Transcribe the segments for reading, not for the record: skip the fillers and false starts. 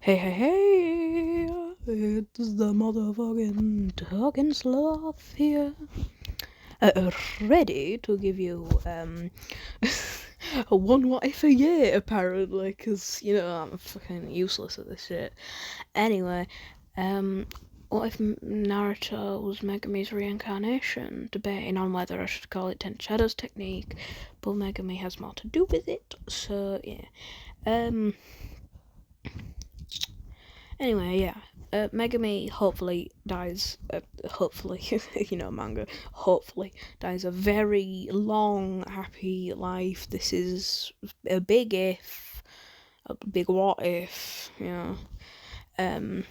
Hey, hey, hey! It's the motherfucking talking sloth here. Ready to give you, a one what if a year, apparently, because, I'm fucking useless at this shit. Anyway, what if Naruto was Megumi's reincarnation? Debating on whether I should call it Ten Shadows technique, but Megumi has more to do with it, so, yeah. Anyway, yeah. Megumi hopefully dies. Hopefully, manga. Hopefully dies a very long, happy life. This is a big if, a big what if, and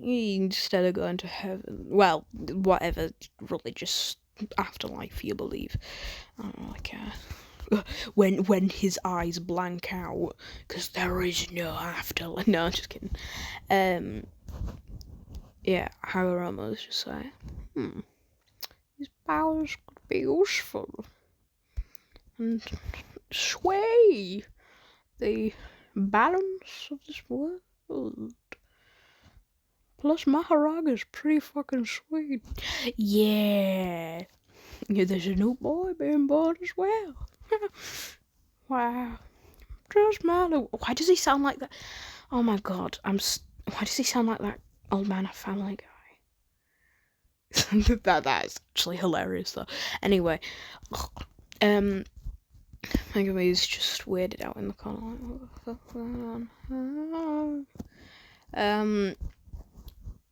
instead of going to heaven, well, whatever religious afterlife you believe, I don't really care. When his eyes blank out, because there is no afterlife. No, I'm just kidding. Yeah, Hagoromo was just like, his powers could be useful and sway the balance of this world. Plus, Maharaga's pretty fucking sweet. Yeah, there's a new boy being born as well. Wow. Just Marlowe. Why does he sound like that? Oh my god, why does he sound like that old man of Family Guy? That's actually hilarious though. Anyway, Megumi's just weirded out in the corner. Like, what the fuck going on?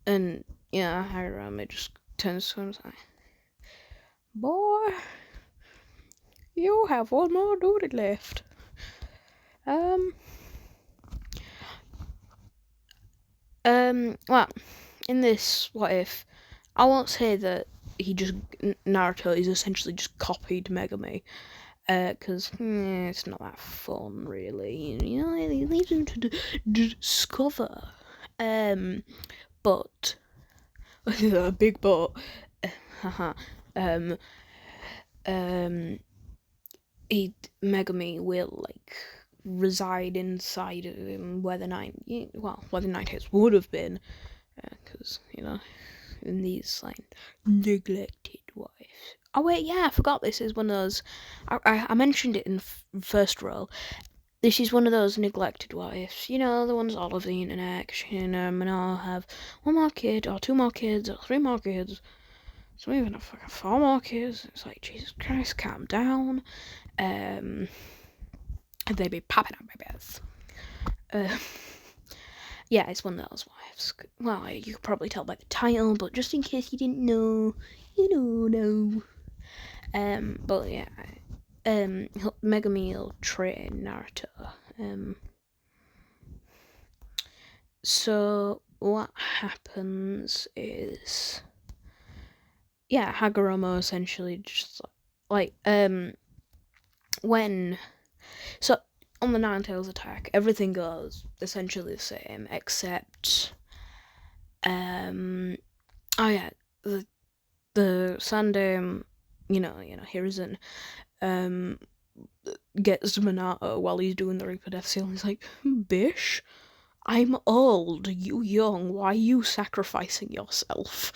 And yeah, Hagoromo just turns to him and says, "Boy, you have one more duty left. Well, in this what if, I won't say that Naruto is essentially just copied Megumi, because it's not that fun, really. It leaves him to discover. But a big but. Megumi will reside inside of him where the nine tails would have been, because in these neglected wives. Oh wait, yeah, I forgot this is one of those. I mentioned it in first row. This is one of those neglected wives. The ones all over the internet. And I'll have one more kid, or two more kids, or three more kids. Some even have fucking four more kids. It's like, Jesus Christ, calm down. And they be popping out my beds. Yeah, it's one of those wives. Well, you could probably tell by the title, but just in case you didn't know, know. But yeah, Megumi will train Naruto. So what happens is, yeah, Hagoromo essentially just when on the Nine Tails attack, everything goes essentially the same, except, the Sandem, Hiruzen, gets Minato while he's doing the Reaper Death Seal, and he's like, Bish, I'm old, you young, why are you sacrificing yourself?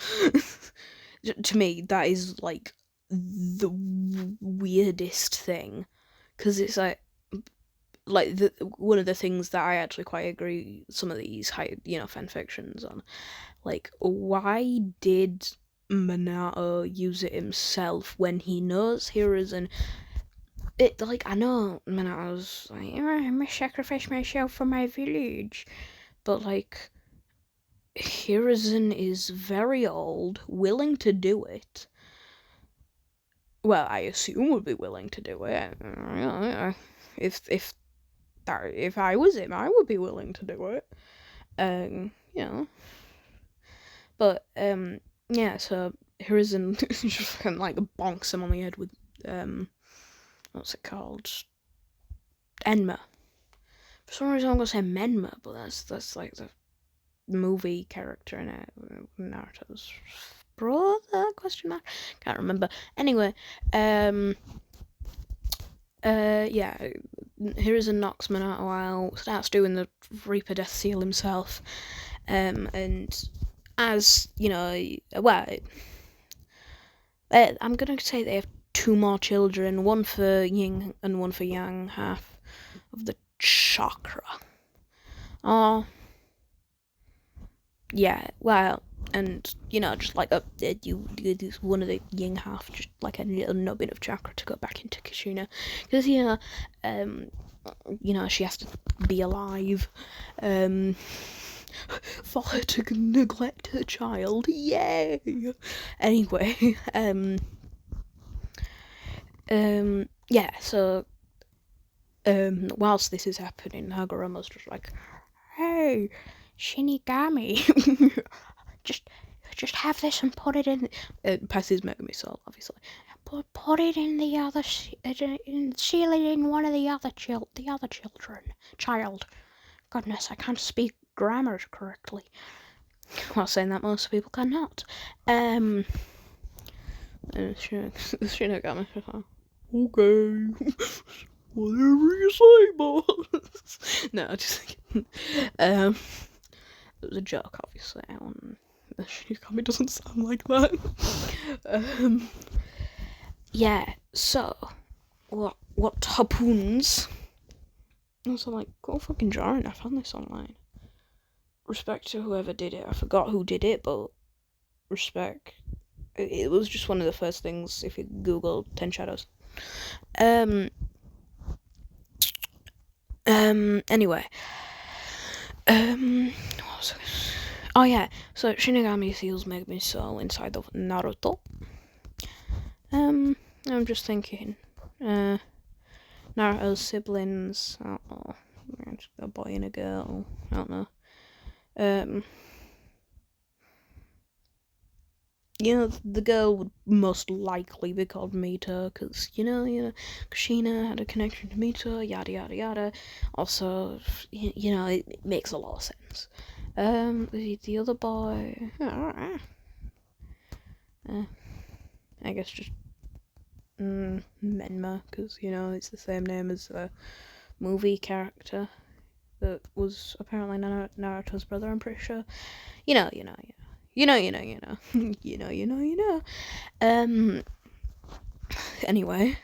To me, that is, the weirdest thing, because it's one of the things that I actually quite agree some of these fanfictions on, why did Minato use it himself when he knows Hiruzen? I know Minato's I must sacrifice myself for my village, but Hiruzen is very old, willing to do it. Well, I assume would be willing to do it. If I was him, I would be willing to do it. But yeah. So Hiruzen just fucking bonks him on the head with what's it called? Enma. For some reason I'm gonna say Menma, but that's the movie character in it. Naruto's brother? Question mark. Can't remember. Anyway, Yeah, Hiruzen knocks Minato out, starts doing the Reaper Death Seal himself, and as, I'm gonna say they have two more children, one for yin and one for yang, half of the chakra. Oh, yeah, well, and, just like one of the yin half, just like a little nubbin of chakra to go back into Kushina, because, she has to be alive, for her to neglect her child, yay! Anyway, yeah, so, whilst this is happening, Hagoromo's just like, hey, Shinigami, just have this and put it in, passes Megumi Soul, obviously, put it in the other, seal it in one of the other child. Goodness, I can't speak grammar correctly. While saying that, most people cannot. Shinigami, okay, whatever you say, boss. No, just it was a joke, obviously. Shinigami doesn't sound like that. Yeah, so what harpoons? Also, like, go fucking jarring. I found this online. Respect to whoever did it. I forgot who did it, but respect. It was just one of the first things if you Google 10 Shadows. Anyway. What was it? Oh yeah, so Shinigami seals Megumi Soul inside of Naruto. I'm just thinking, Naruto's siblings, I don't know, a boy and a girl, I don't know. The girl would most likely be called Mita, because, Kushina had a connection to Mita, yada yada yada. Also, it makes a lot of sense. The other boy, I guess just Menma, because, it's the same name as a movie character that was apparently Naruto's brother, I'm pretty sure. Anyway,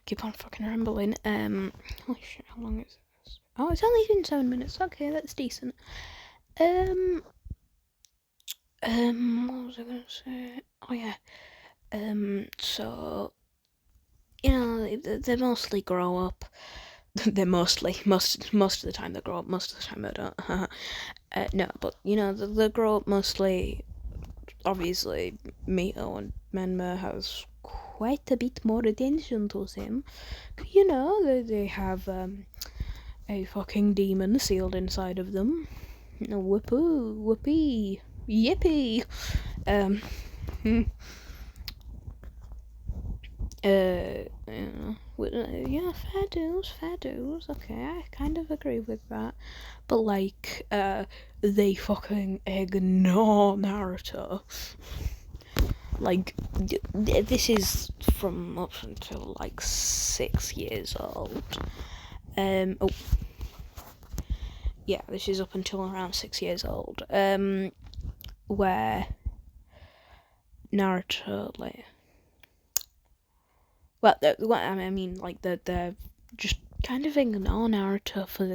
keep on fucking rambling. Holy shit, how long is this? Oh, it's only been 7 minutes. Okay, that's decent. What was I gonna say? Oh yeah. So, they mostly grow up. Most of the time they grow up. Most of the time they don't. No, but they grow up mostly. Obviously, Mito and Menma has quite a bit more attention to him. They have a fucking demon sealed inside of them. Whoopee, yippee. Yeah, fair dues. Okay, I kind of agree with that. But they fucking ignore Naruto. Like, this is from up until 6 years old. Yeah, this is up until around 6 years old. Where Naruto, they're just kind of ignore Naruto for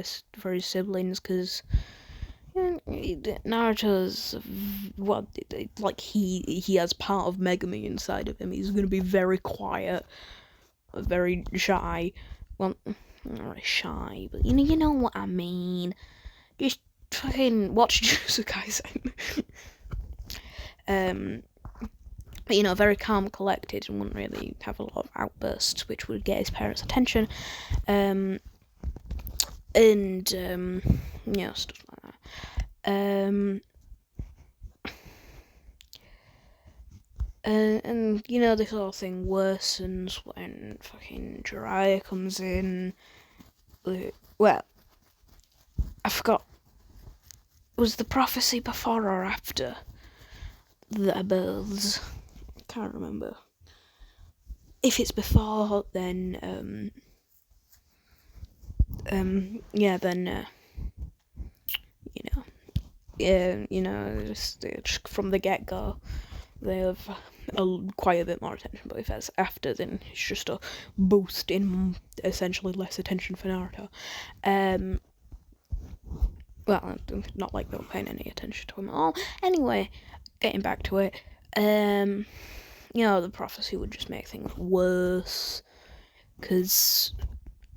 his siblings, because Naruto's he has part of Megumi inside of him. He's gonna be very quiet, very shy. Well, not really shy, but you know what I mean. Just fucking watch Jujutsu Kaisen. Very calm, collected, and wouldn't really have a lot of outbursts, which would get his parents' attention. And stuff like that. And this whole thing worsens when fucking Jiraiya comes in. Well, I forgot. Was the prophecy before or after the births? I can't remember. If it's before, then yeah, then just from the get-go, they have quite a bit more attention. But if it's after, then it's just a boost in essentially less attention for Naruto. Well, not like they were paying any attention to him at all. Anyway, getting back to it, the prophecy would just make things worse, because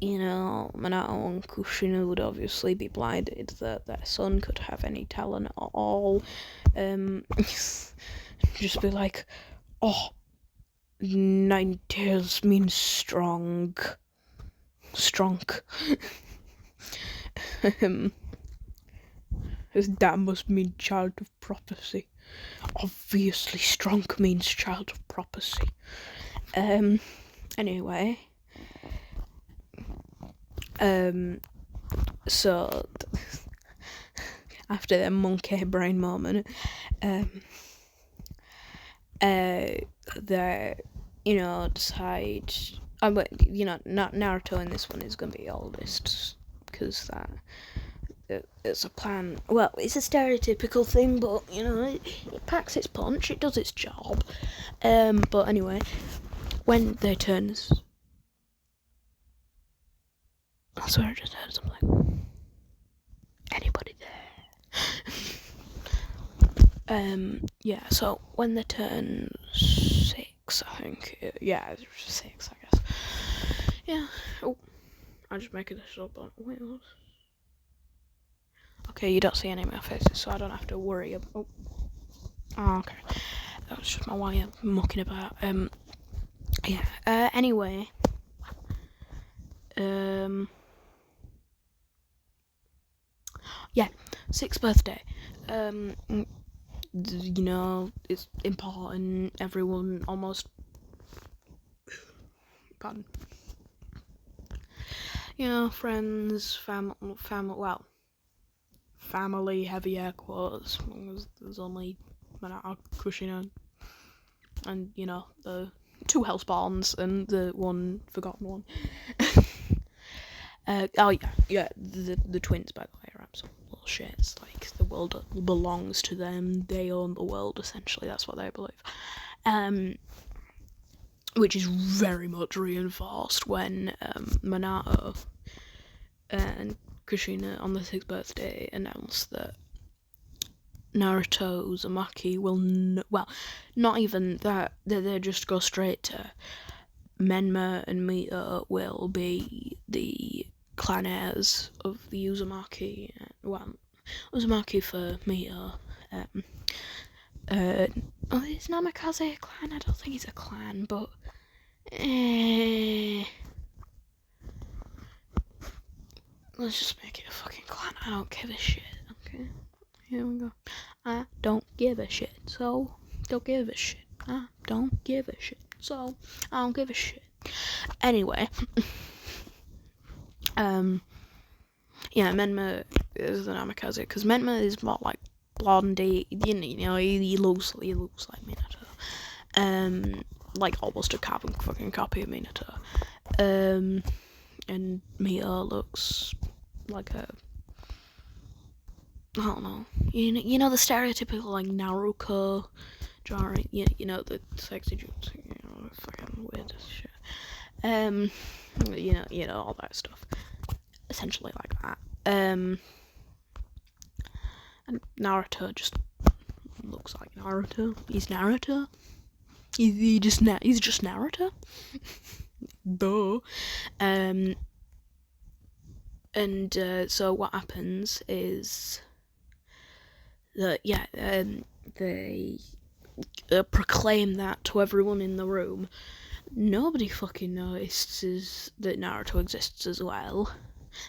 Minato and Kushina would obviously be blinded that their son could have any talent at all. Just be like, oh, 9 tails means strong. That must mean child of prophecy. Obviously, strong means child of prophecy. Anyway. So after the monkey brain moment, they decide. Naruto in this one is gonna be oldest, because it's a plan. Well, it's a stereotypical thing, but it packs its punch. It does its job. But anyway, when they turn. I swear I just heard something. Anybody there? Yeah, so when they turn 6, I think. Yeah, 6, I guess. Yeah. Oh, I'm just making this up. Wait, what? Okay, you don't see any of my faces, so I don't have to worry about. Oh, okay. That was just my wire mucking about. Yeah. Anyway. Yeah, 6th birthday. It's important. Everyone almost. Pardon. Friends, family, heavy air quotes. There's only Kushina and the 2 Hellspawns and the one forgotten one. The twins, by the way, are absolute little shits. Like, the world belongs to them. They own the world, essentially. That's what they believe. Which is very much reinforced when Minato and Kushina on the 6th birthday announced that Naruto Uzumaki will not even that, they just go straight to Menma and Mita will be the clan heirs of the Uzumaki. Uzumaki for Mita. Is Namikaze a clan? I don't think it's a clan, but let's just make it a fucking clan. I don't give a shit. Okay, here we go. I don't give a shit, so don't give a shit. I don't give a shit, so I don't give a shit. Anyway, Menma is the Namikaze, because Menma is more like blondie. He looks like Minato. Like almost a carbon fucking copy of Minato. And Mita looks like a, I don't know. The stereotypical like Naruto drawing. The sexy dudes. Fucking weird shit. All that stuff. Essentially like that. And Naruto just looks like Naruto. He's Naruto. He's just Naruto. Duh. So what happens is that they proclaim that to everyone in the room. Nobody fucking notices that Naruto exists as well.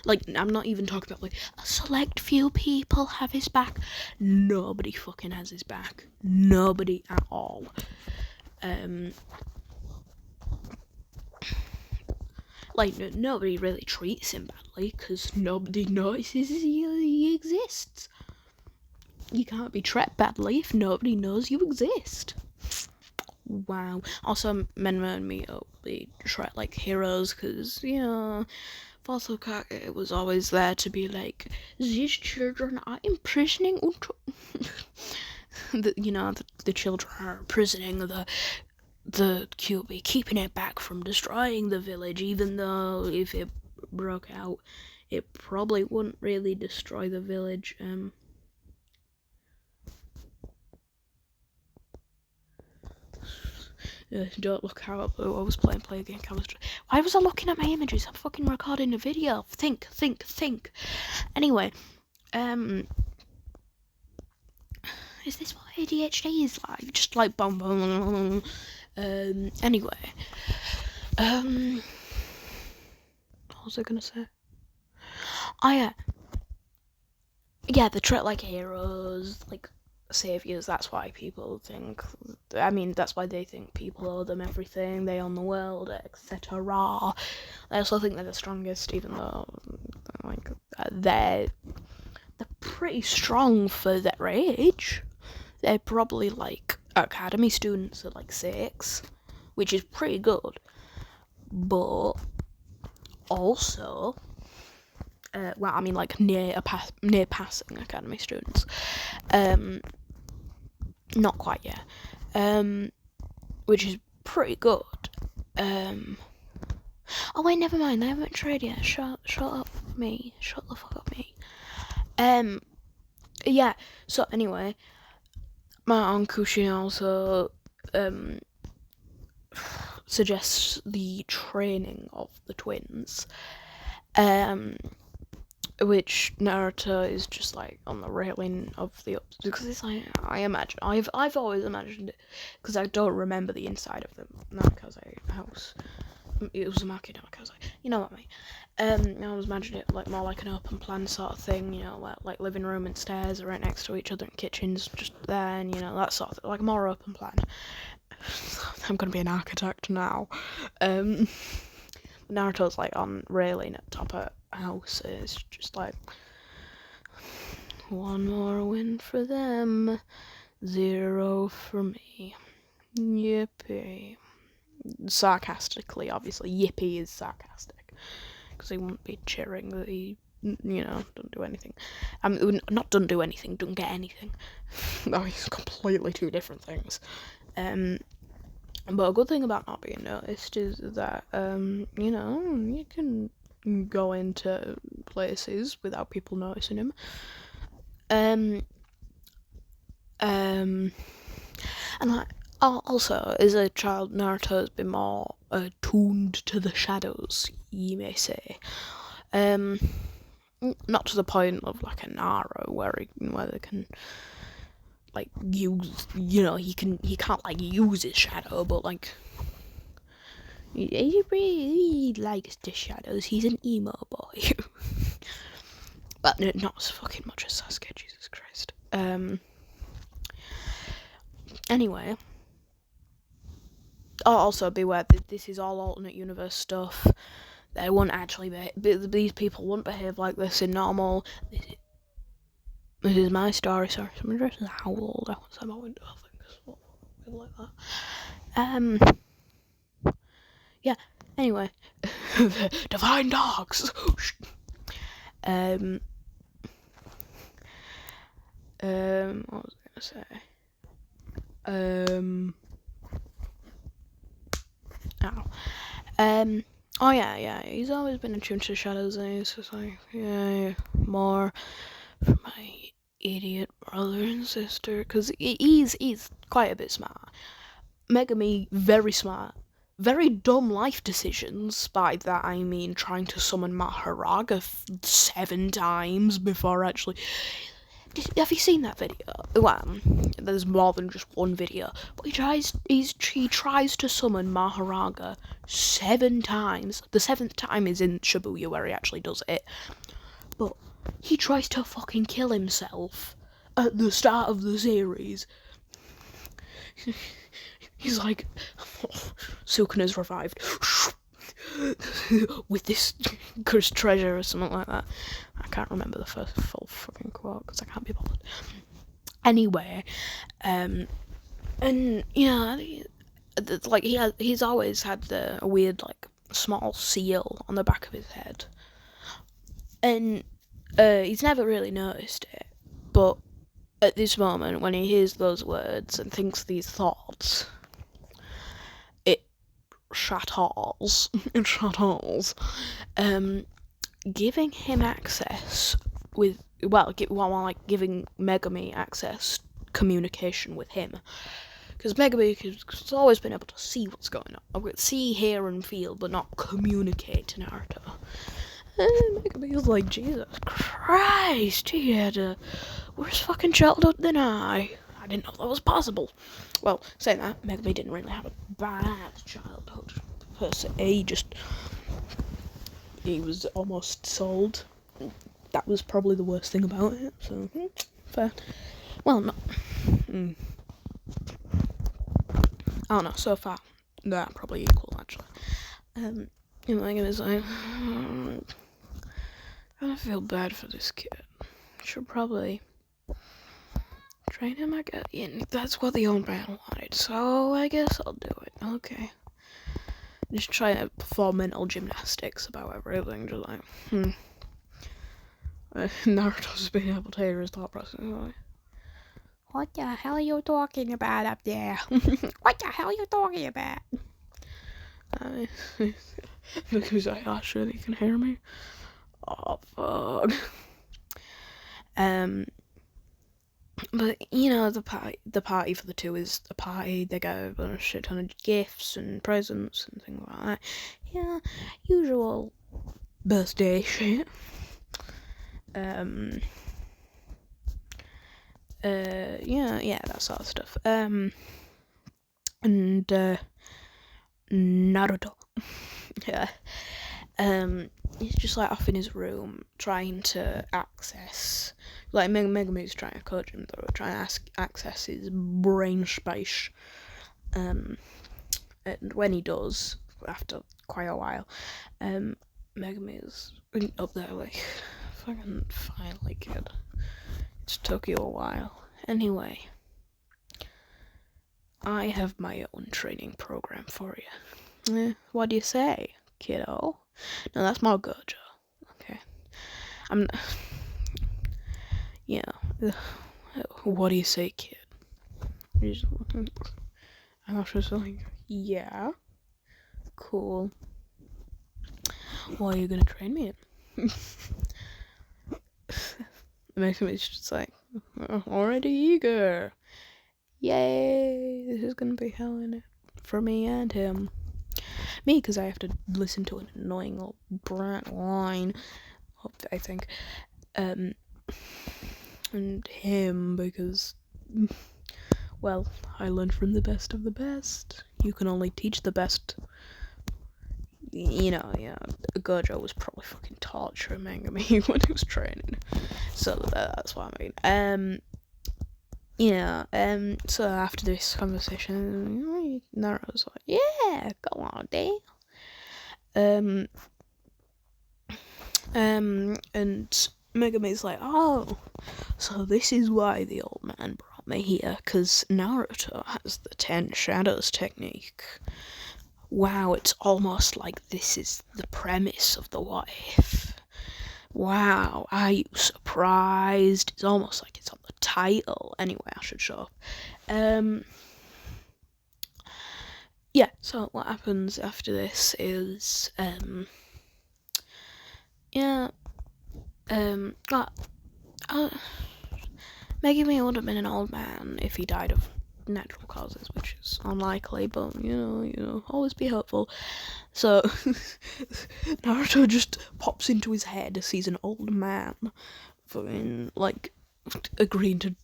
Like, I'm not even talking about, like, a select few people have his back. Nobody fucking has his back. Nobody at all. Nobody really treats him badly, because nobody notices he exists. You can't be treated badly if nobody knows you exist. Wow. Also, Menma and Mito, they treat like heroes, because, Also, it was always there to be like, these children are imprisoning the children are imprisoning the QB, keeping it back from destroying the village, even though if it broke out, it probably wouldn't really destroy the village. Don't look out. I was playing play game. Why was I looking at my images? I'm fucking recording a video. Think. Anyway, is this what ADHD is like? Just like boom, boom. Anyway, what was I gonna say? Oh yeah, the trick like heroes, like saviors. That's why people think. I mean, that's why they think people owe them everything. They own the world, etc. I also think they're the strongest, even though like they're pretty strong for their age. They're probably like academy students at like 6, which is pretty good. But also, well, I mean, like near passing academy students. Not quite yet. Which is pretty good. Oh wait, never mind. I haven't tried yet. Shut up, me. Shut the fuck up, me. Yeah. So anyway, my Aunt Kushin also suggests the training of the twins, which Naruto is just like on the railing of the ups, because it's like I've always imagined it, because I don't remember the inside of the Namikaze house. It was a Maki Namikaze, you know what I mean. I was imagining it like more like an open plan sort of thing, you know, like living room and stairs are right next to each other, and kitchens just there, and you know, that sort of thing, like a more open plan. I'm gonna be an architect now. Naruto's like on railing at top of house. It's just like, one more win for them, 0 for me. Yippee. Sarcastically, obviously. Yippee is sarcastic, because he wouldn't be cheering that he, you know, doesn't do anything. Not doesn't do anything, doesn't get anything. No, it's completely two different things. But a good thing about not being noticed is that, you know, you can go into places without people noticing him. And like, also, as a child, Naruto has been more attuned to the shadows, you may say. Not to the point of like a Naruto where they can like use, you know, he can't like use his shadow, but like he really likes the shadows. He's an emo boy. But not as fucking much as Sasuke, Jesus Christ. Anyway, also beware, this is all alternate universe stuff. They won't actually these people won't behave like this in normal. This is my story. Sorry, someone dressed as a owl. I want some window things like that. Yeah. Anyway, divine dogs. What was I gonna say? Oh yeah. He's always been attuned to shadows, and he's just like, yeah, more for my idiot brother and sister, because he's quite a bit smart. Megumi, very smart. Very dumb life decisions. By that I mean trying to summon Maharaga 7 times before actually... Have you seen that video? Well, there's more than just one video. But he tries to summon Maharaga 7 times. The 7th time is in Shibuya where he actually does it. But he tries to fucking kill himself at the start of the series. He's like, Sukuna's revived with this cursed treasure or something like that. I can't remember the first full fucking quote because I can't be bothered. Anyway, and yeah, like he's always had a weird like small seal on the back of his head. And he's never really noticed it, but at this moment, when he hears those words and thinks these thoughts, it shatters, giving him access with, giving Megumi access, communication with him. Because Megumi has always been able to see what's going on. See, hear, and feel, but not communicate to Naruto. And Megumi was like, Jesus Christ, he had a worse fucking childhood than I. I didn't know that was possible. Well, saying that, Megumi didn't really have a bad childhood per se. He was almost sold. That was probably the worst thing about it. So, fair. Well, no. I don't know, so far, they're probably equal, actually. Megumi's like, I feel bad for this kid. Should probably train him, I guess. Yeah, that's what the old man wanted, so I guess I'll do it. Okay. Just trying to perform mental gymnastics about everything, just like, Naruto's been able to hear his thought process. Like, what the hell are you talking about up there? What the hell are you talking about? Because I sure they can hear me. Oh, fuck. But, you know, the party for the two is a party. They get a shit ton of gifts and presents and things like that. Yeah, usual birthday shit. Yeah, that sort of stuff. And, Naruto. Yeah. He's just like off in his room trying to access, like Megumi's trying to coach him through, trying to access his brain space. And when he does, after quite a while, Megumi's up there like, fucking finally, kid. It took you a while. Anyway, I have my own training program for you. What do you say, kiddo? No, that's more Gojo. Okay. Yeah. What do you say, kid? I'm just like, yeah. Cool. What are you gonna train me in? It makes me just like, already eager. Yay! This is gonna be hell in it for me and him. Me, because I have to listen to an annoying old brat whine, I think. And him, because, well, I learned from the best of the best. You can only teach the best. You know, yeah, Gojo was probably fucking torturing Megumi when he was training. So that's what I mean. So after this conversation, Naruto's like, yeah, go on, Dale. And Megumi's like, oh, so this is why the old man brought me here, because Naruto has the 10 Shadows technique. Wow, it's almost like this is the premise of the what if. Wow, are you surprised? It's almost like it's on the title. Anyway, I should show up. Yeah, so what happens after this is, Megumi would have been an old man if he died of natural causes, which is unlikely, but, you know, always be hopeful. So, Naruto just pops into his head, sees an old man, fucking, like, agreeing to,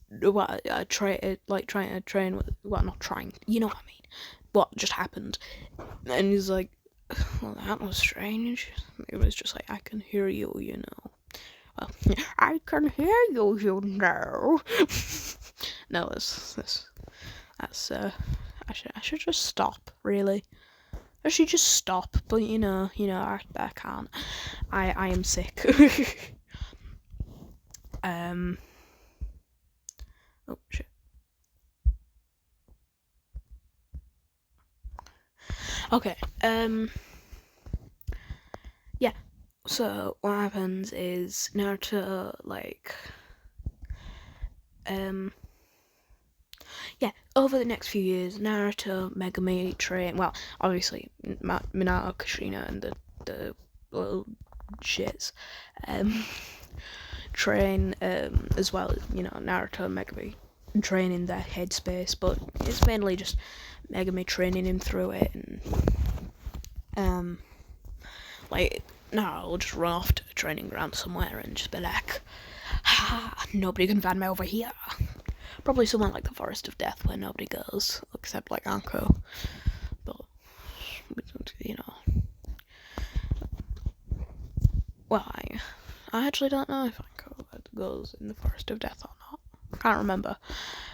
trying to train with, not trying, you know what I mean, what just happened, and he's like, well, that was strange. It was just like, I can hear you, you know. Well, I can hear you, you know. No, that's I should just stop, really. I should just stop, but you know, I can't. I am sick. Oh shit. Okay. Yeah. So what happens is Naruto, like, yeah, over the next few years, Naruto, Megumi train. Well, obviously, Minato, Kushina, and the little shits, train as well. Naruto and Megumi train in their headspace, but it's mainly just Megumi training him through it, and like Naruto will just run off to a training ground somewhere and just be like, "Ha! Nobody can find me over here." Probably somewhere like the Forest of Death where nobody goes except like Anko. But well, I actually don't know if Anko goes in the Forest of Death or not. I can't remember.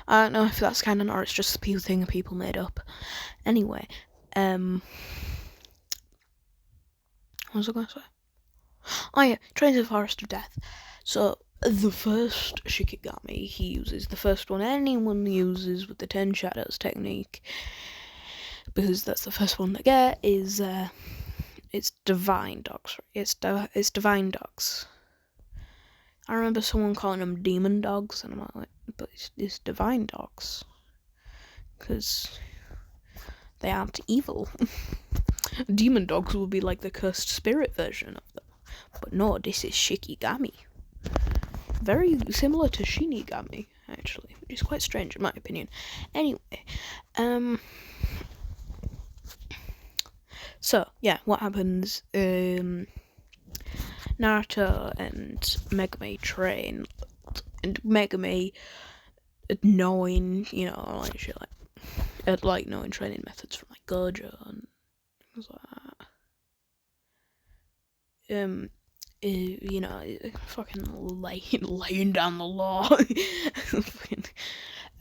I don't know if that's canon or it's just a thing people made up. Anyway, what was I going to say? Oh yeah, trains in the Forest of Death. So the first Shikigami he uses, the first one anyone uses with the 10 Shadows technique, because that's the first one they get, is it's Divine Dogs. It's Divine Dogs. I remember someone calling them Demon Dogs, and I'm like, but it's Divine Dogs, because they aren't evil. Demon Dogs will be like the cursed spirit version of them, but no, this is Shikigami. Very similar to Shinigami, actually, which is quite strange in my opinion. Anyway, so yeah, what happens? Naruto and Megumi train, and Megumi, knowing, like shit, like knowing training methods from like Gojo and things like that. Fucking laying down the law.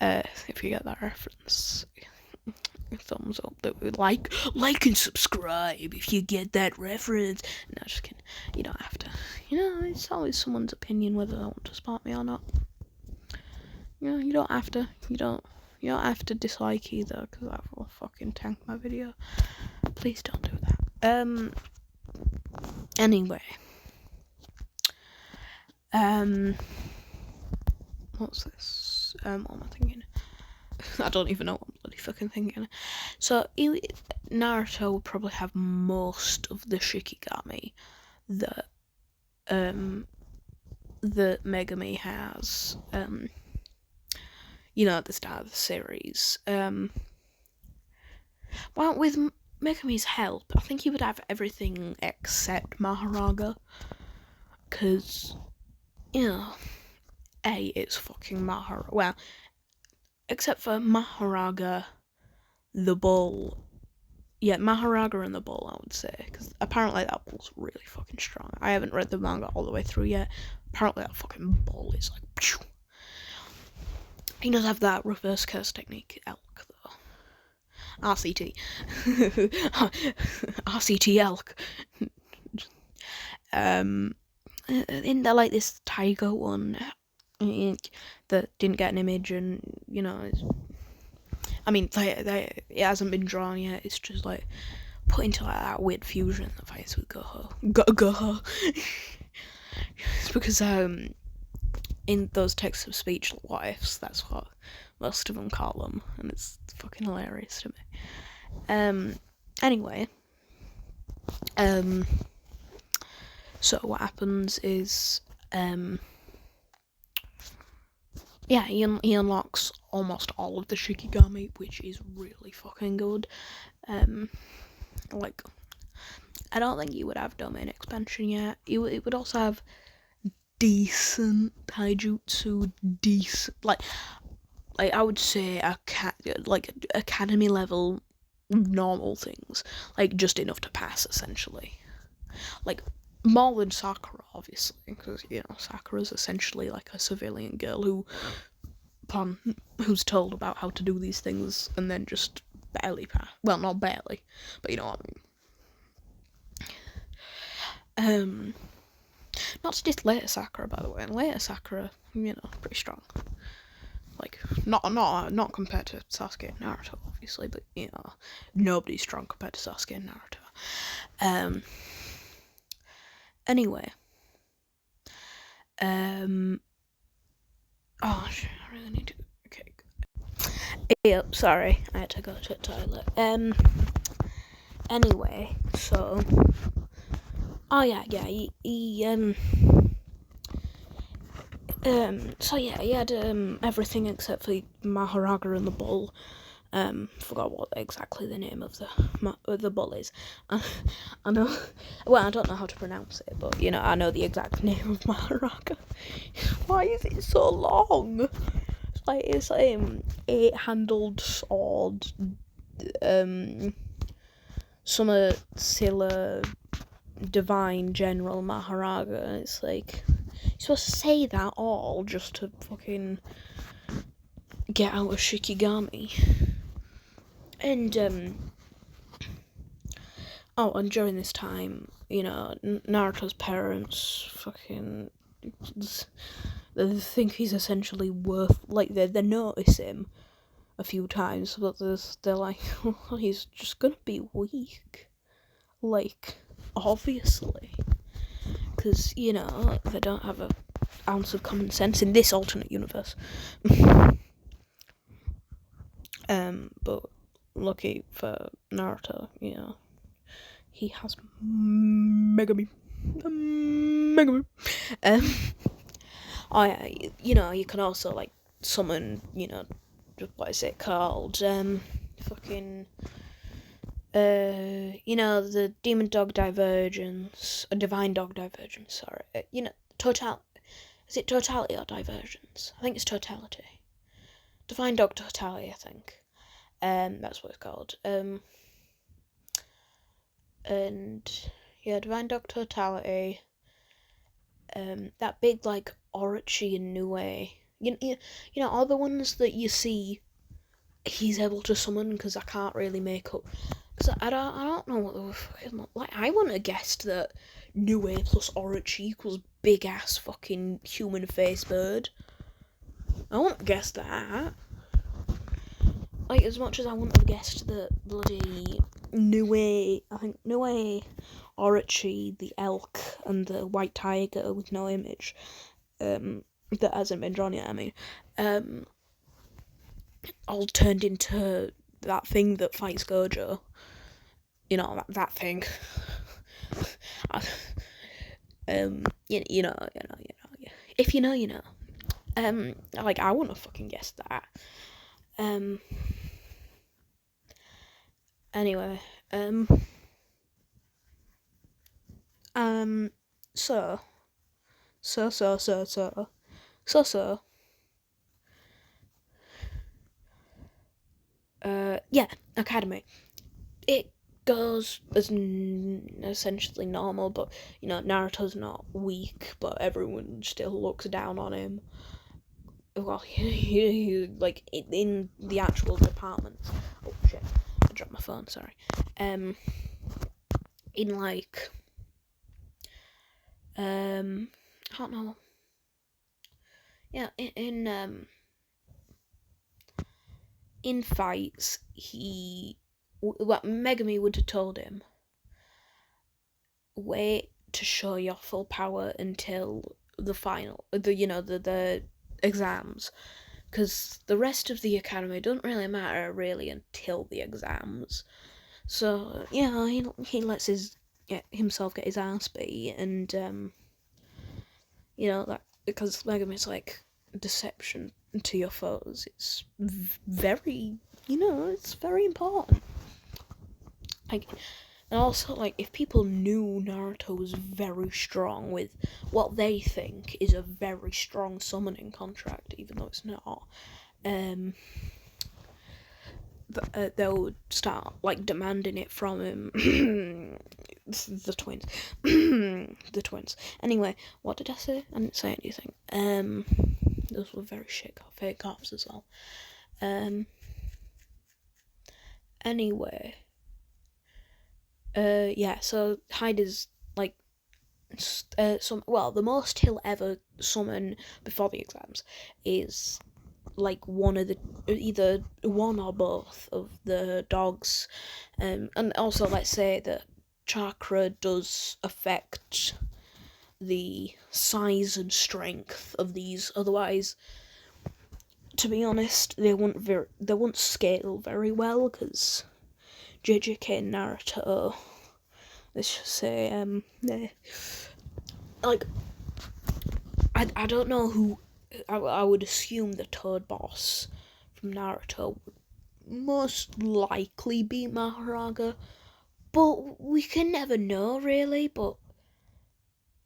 If you get that reference, thumbs up. That would like and subscribe if you get that reference. No, just kidding. You don't have to. It's always someone's opinion whether they want to support me or not. You don't have to. You don't have to dislike either, because that will fucking tank my video. Please don't do that. Anyway. What's this? What am I thinking? I don't even know what I'm bloody fucking thinking. So, Naruto will probably have most of the Shikigami that, that Megumi has, at the start of the series. Well, with Megumi's help, I think he would have everything except Maharaga, because, it's fucking Maharaga. Well, except for Maharaga, the bull. Yeah, Maharaga and the bull, I would say, because apparently that bull's really fucking strong. I haven't read the manga all the way through yet. Apparently that fucking bull is like, phew. He does have that reverse curse technique, elk, though. RCT. RCT elk. In there, like, this tiger one that didn't get an image, and, it hasn't been drawn yet. It's just, like, put into, like, that weird fusion that fights with Goho. Goho. It's because, in those text-of-speech lives, that's what most of them call them, and it's fucking hilarious to me. Anyway, so what happens is, he unlocks almost all of the Shikigami, which is really fucking good. Like, I don't think you would have domain expansion yet. It would also have decent taijutsu, like I would say academy level normal things, like just enough to pass, essentially. Like, more than Sakura, obviously, because, Sakura's essentially like a civilian girl who's told about how to do these things and then just barely pass. Well, not barely, but you know what I mean. Not to diss later Sakura, by the way, and later Sakura, pretty strong. Like, not compared to Sasuke and Naruto, obviously, but, nobody's strong compared to Sasuke and Naruto. Anyway, oh shit, I really need to. Okay. Yep, sorry, I had to go to the toilet. Anyway, so. Oh yeah, so yeah, he had everything except for Maharaga and the bull. Forgot what exactly the name of the bull is. I know, well, I don't know how to pronounce it, but I know the exact name of Maharaga. Why is it so long? It's 8-handled sword. Summer Silla Divine General Maharaga. It's like you're supposed to say that all just to fucking get out of Shikigami. And and during this time, Naruto's parents fucking they think he's essentially they notice him a few times, but they're like, well, he's just gonna be weak, like, obviously, because they don't have an ounce of common sense in this alternate universe. But lucky for Naruto, he has Megumi. Oh yeah, you can also like summon, what is it called? Fucking, the demon dog divergence, a divine dog divergence. Sorry, is it totality or divergence? I think it's totality. Divine dog totality, I think. That's what it's called. And yeah, divine dog totality. That big like Orochi and Nue. All the ones that you see he's able to summon, because I can't really make up. Because I don't know what they were fucking like. I wouldn't have guessed that Nue plus Orochi equals big ass fucking human face bird. I wouldn't have guessed that. Like, as much as I wouldn't have guessed that bloody Nue, I think Nue, Orochi, the elk, and the white tiger with no image, that hasn't been drawn yet, I mean, all turned into that thing that fights Gojo. That thing. If you know, you know. Like, I wouldn't have fucking guessed that. Anyway, so, yeah, Academy. It goes as essentially normal, but, Naruto's not weak, but everyone still looks down on him. Well, he like, in the actual department. Oh, shit. I dropped my phone, sorry. In, like, I don't know. Yeah, in fights, Megumi would have told him, wait to show your full power until the final, the exams, because the rest of the academy don't really matter really until the exams. So he lets himself get his ass beat, and that, because Megumi's like, deception to your foes, it's very, it's very important. Like, and also, like, if people knew Naruto was very strong with what they think is a very strong summoning contract, even though it's not, they would start, like, demanding it from him. The twins. The twins. Anyway, what did I say? I didn't say anything. Those were very shit fake cops as well. Anyway. So Hyde is, like, the most he'll ever summon before the exams is, like, either one or both of the dogs, and also, let's say that chakra does affect the size and strength of these. Otherwise, to be honest, they won't scale very well, because JJK and Naruto, let's just say, like, I don't know who. I would assume the third boss from Naruto would most likely be Maharaga, but we can never know, really. But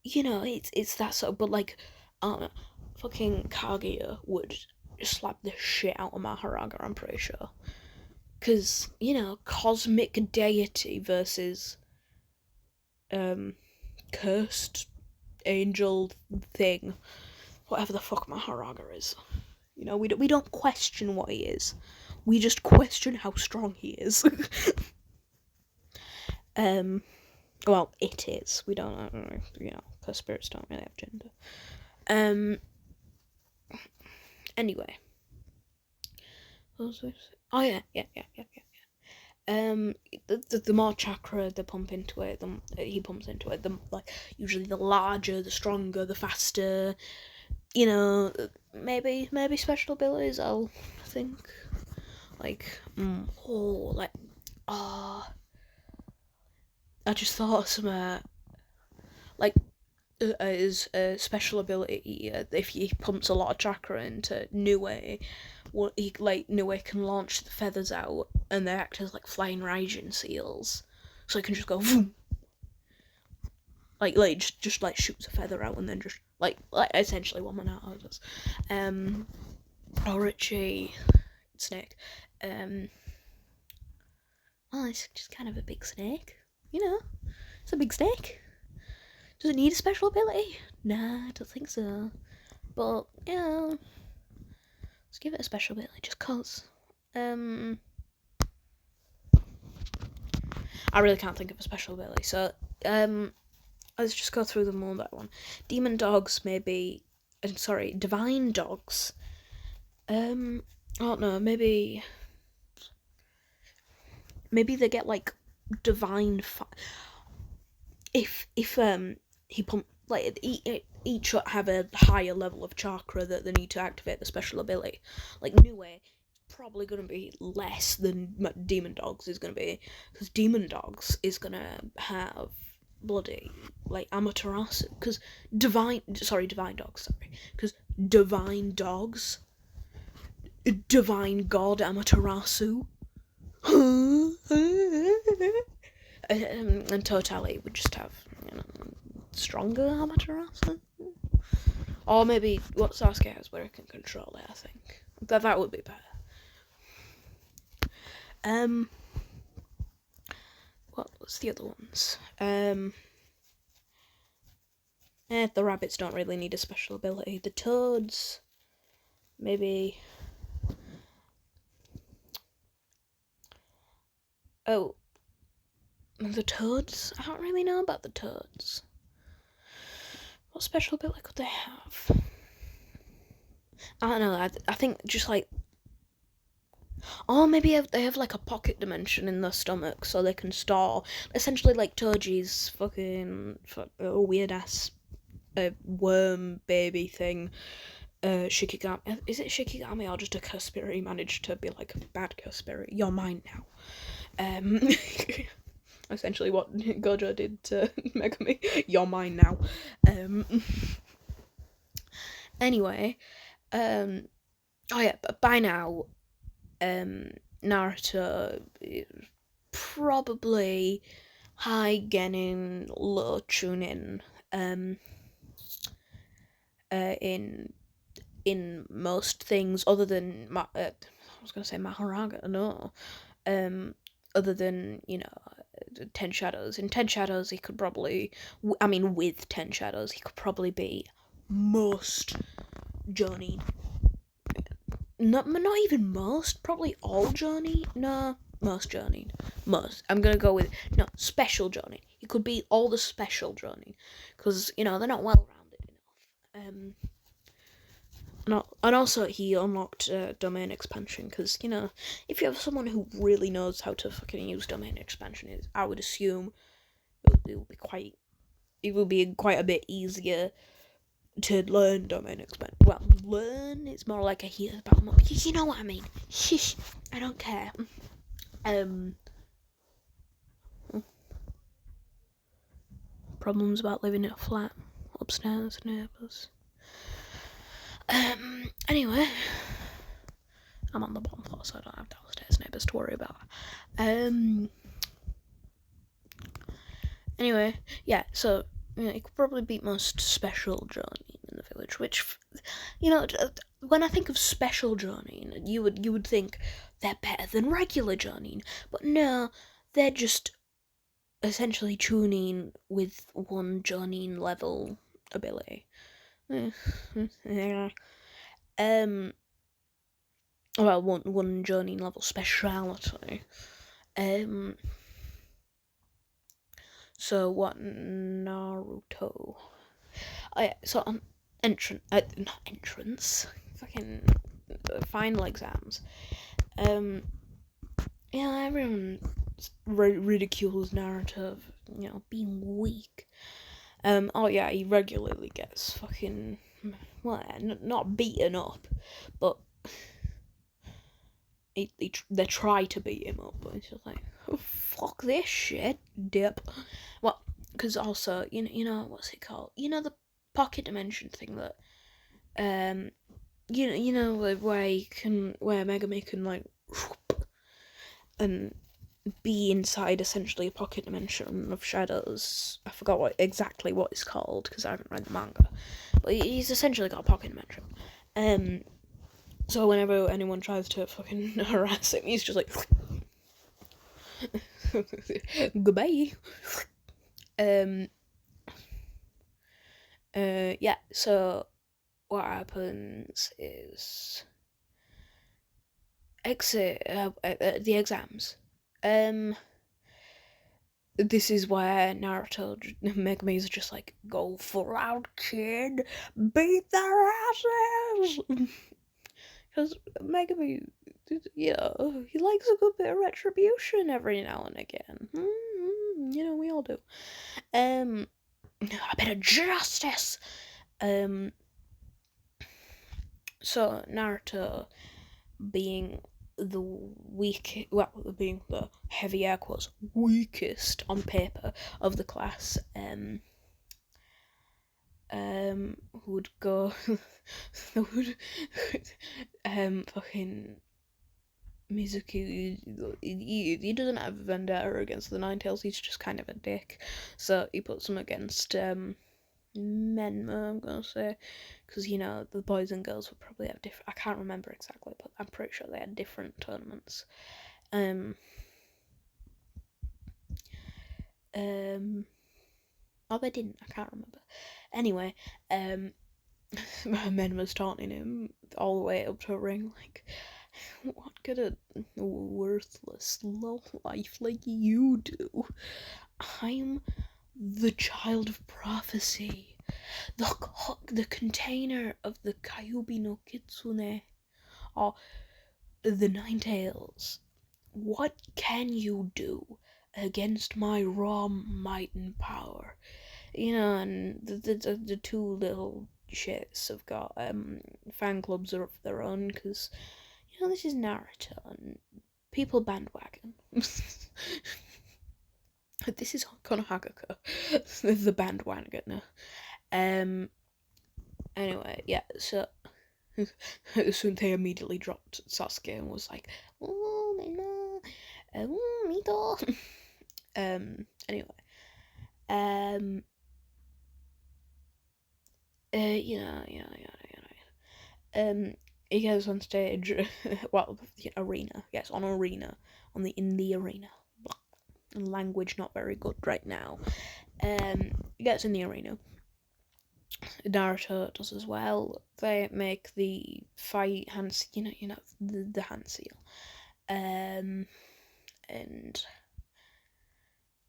you know, it's that sort of. But like, fucking Kaguya would slap the shit out of Maharaga, I'm pretty sure. Because, you know, cosmic deity versus cursed angel thing, whatever the fuck Maharaga is. You know, we don't question what he is. We just question how strong he is. Well, it is. We don't, you know, because spirits don't really have gender. Anyway. Oh yeah. The more chakra they pump into it, he pumps into it. Usually the larger, the stronger, the faster. You know, maybe special abilities. I'll think I just thought of some his special ability. If he pumps a lot of chakra into Nue, Nue can launch the feathers out, and they act as like flying Raijin seals, so he can just go vroom. Just shoots a feather out and then just like essentially what Minato does. Orochi snake. Well, it's just kind of a big snake, you know. It's a big snake. Does it need a special ability? Nah, I don't think so. But yeah, let's give it a special ability just cause. I really can't think of a special ability, so let's just go through them one by one. Demon dogs, maybe. Sorry, divine dogs. I don't know. Maybe they get like divine. If he pump like each have a higher level of chakra that they need to activate the special ability. Like Nue, probably going to be less than Demon Dogs is going to be, because Demon Dogs is going to have bloody like Amaterasu, because Divine Dogs, because Divine Dogs, Divine God Amaterasu, and Totality would just have, you know, stronger Amaterasu, or maybe what Sasuke has where it can control it. I think that would be better. What's the other ones? The rabbits don't really need a special ability. The toads, maybe. Oh, the toads? I don't really know about the toads. What special ability could they have? I don't know. I think just like. Oh, maybe they have like a pocket dimension in their stomach, so they can store. Essentially, like Toji's fucking weird ass worm baby thing. Shikigami. Is it Shikigami or just a Kasperi managed to be like a bad Kasperi? You're mine now. Essentially what Gojo did to Megumi. You're mine now. Anyway, oh yeah, but by now, Naruto is probably high genin, low chunin, in most things other than I was gonna say Maharaga, no. Other than, you know, 10 Shadows. In 10 Shadows, he could probably, with 10 Shadows, he could probably be most Johnny. Not even most, probably all Johnny. No, most Johnny. Most. I'm gonna go with, no, special Johnny. He could be all the special Johnny. Because, you know, they're not well-rounded enough. And also he unlocked domain expansion, because, you know, if you have someone who really knows how to fucking use domain expansion, I would assume it would be quite it would be quite a bit easier to learn domain expand. Well, learn, it's more like a hear about more. You know what I mean. Shish, I don't care. Problems about living in a flat, upstairs neighbours. Anyway, I'm on the bottom floor, so I don't have downstairs neighbours to worry about. Anyway, yeah, so it could probably be most special journey in the village, which, when I think of special journeying, you would think they're better than regular journeying, but no, they're just essentially tuning with one journeying level ability. Well, one journeying level speciality. So what Naruto? Oh yeah, so on not entrance, fucking final exams. Everyone ridicules Naruto of, being weak. Oh yeah, he regularly gets fucking, well, not beaten up, but they try to beat him up, but it's just like, oh, fuck this shit, dip. Well, because also, what's it called? The pocket dimension thing that, where Megumi can, like, and be inside essentially a pocket dimension of shadows. I forgot exactly what it's called because I haven't read the manga, but he's essentially got a pocket dimension. So whenever anyone tries to fucking harass him, he's just like, goodbye. Yeah. So what happens is the exams. This is where Naruto Megumi's just like, go for out, kid, beat their asses. Because Megumi, he likes a good bit of retribution every now and again. We all do. A bit of justice. So Naruto, being being the heavy air quotes weakest on paper of the class, would go would fucking Mizuki, he doesn't have a vendetta against the Ninetales, he's just kind of a dick, so he puts them against Menma, I'm gonna say, because the boys and girls would probably have different, I can't remember exactly, but I'm pretty sure they had different tournaments. Oh, they didn't, I can't remember. Anyway, Menma's taunting him all the way up to a ring, like, what could a worthless low life like you do? I'm the child of prophecy, the container of the Kyubi no Kitsune, or the Ninetales. What can you do against my raw might and power? And the two little shits have got fan clubs of their own, because this is Naruto and people bandwagon. This is Konohagaka, the bandwagoner. Anyway, yeah, so Sunte immediately dropped Sasuke and was like, oh, no, Mito. Anyway, he goes on stage, well, arena, yes, on arena, in the arena. Language not very good right now. He gets in the arena. Naruto does as well. They make the fight hand, the hand seal. And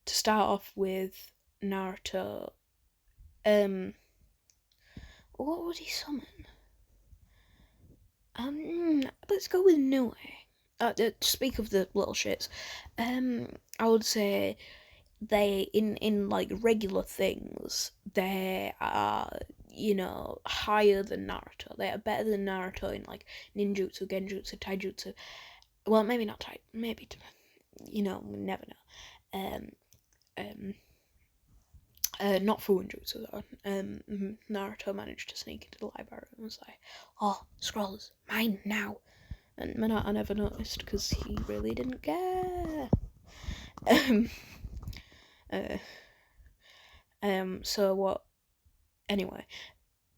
to start off with, Naruto, what would he summon? Let's go with Nue. To speak of the little shits, I would say they in like regular things they are, higher than Naruto. They are better than Naruto in like ninjutsu, genjutsu, taijutsu. Well, maybe not tai, maybe we never know. Um, not Fuinjutsu though. Naruto managed to sneak into the library and was like, "Oh, scrolls, mine now." And Minato never noticed because he really didn't care. Uh, So what? Anyway,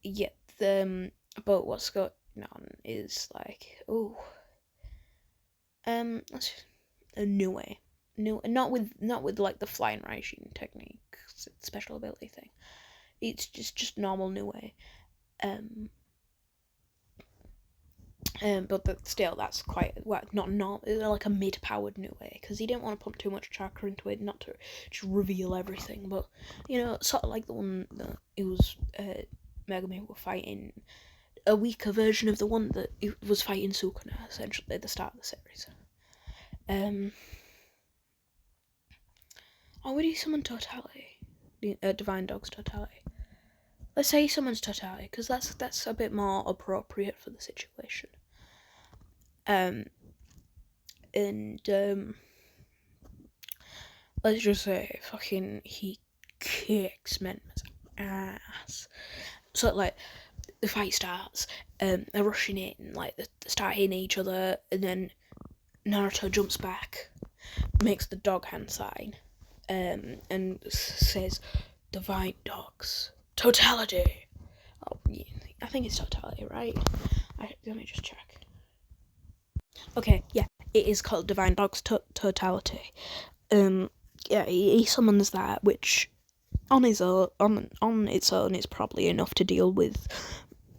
yeah. But what's going on is like, a new way, not with like the flying Raijin technique, special ability thing. It's just normal new way. But still, that's quite not like a mid-powered new way because he didn't want to pump too much chakra into it, not to just reveal everything. But sort of like the one that it was Megumi were fighting, a weaker version of the one that it was fighting Sukuna essentially at the start of the series. Would he summon Totality? Divine Dog's Totality. Let's say he summons Totality because that's a bit more appropriate for the situation. And let's just say fucking he kicks Menma's ass. So like the fight starts, they're rushing in, like they start hitting each other, and then Naruto jumps back, makes the dog hand sign, and says, "Divine Dogs, Totality." Oh, yeah, I think it's Totality, right? Let me just check. Okay, yeah, it is called Divine Dogs Totality. Yeah, he summons that, which on its own is probably enough to deal with.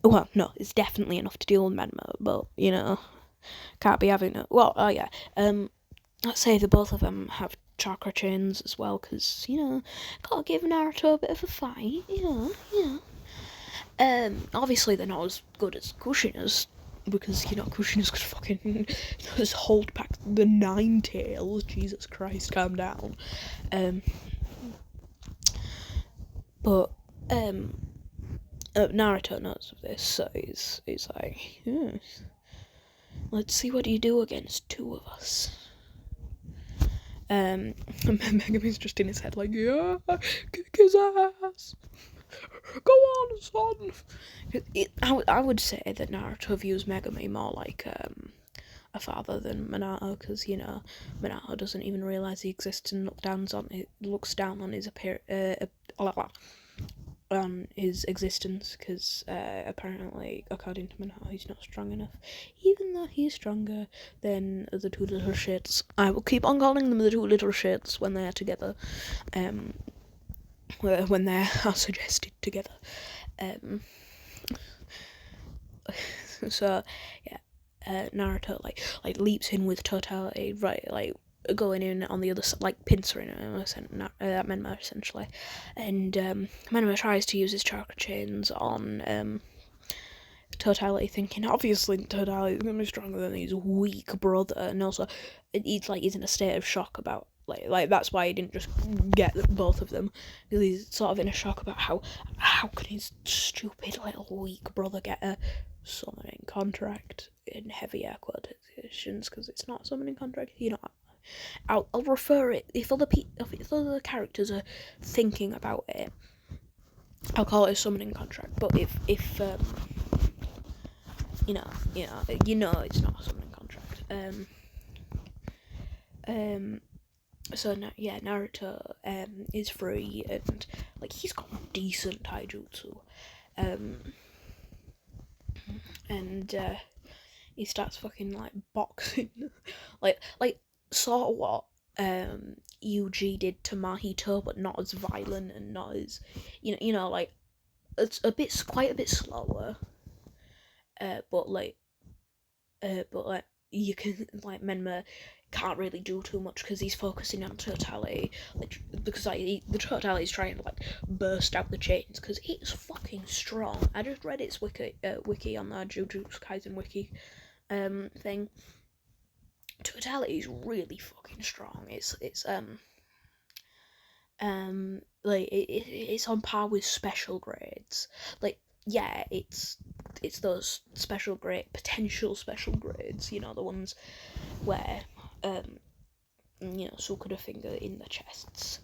Well, no, it's definitely enough to deal with Menma, but can't be having it. Well, oh yeah. Let's say the both of them have chakra chains as well, because gotta give Naruto a bit of a fight. Obviously they're not as good as Kushina's, because Kushina's could fucking just hold back the 9 tails. Jesus Christ, calm down. But Naruto knows of this, so he's like, let's see what you do against 2 of us. Megumi's just in his head like, yeah, kick his ass. Go on, son. I would say that Naruto views Megumi more like a father than Minato, because Minato doesn't even realize he exists and looks down on his on his existence, because apparently, according to Minato, he's not strong enough, even though he's stronger than the 2 little shits. I will keep on calling them the 2 little shits when they are together, when they are suggested together. So yeah, Naruto like leaps in with Totality, right, like going in on the other side, like pincering Menma essentially, and Menma tries to use his chakra chains on Totality, thinking obviously Totality is gonna be stronger than his weak brother, and also he's in a state of shock about like that's why he didn't just get both of them, because he's sort of in a shock about how can his stupid little weak brother get a summoning contract in heavy air quotations, because it's not a summoning contract. I'll refer it if other characters are thinking about it. I'll call it a summoning contract. But if it's not a summoning contract. So yeah, Naruto is free, and he's got decent taijutsu, and he starts fucking boxing, like sort of what Yuji did to Mahito, but not as violent and not as it's quite a bit slower, but you can Menma can't really do too much because he's focusing on Totality, because the Totality is trying to burst out the chains, because it's fucking strong. I just read its wiki on the Jujutsu Kaisen wiki thing. Totality is really fucking strong. It's Like it's on par with special grades. Like, yeah, it's those special grade potential special grades, you know, the ones where so could a finger in the chests.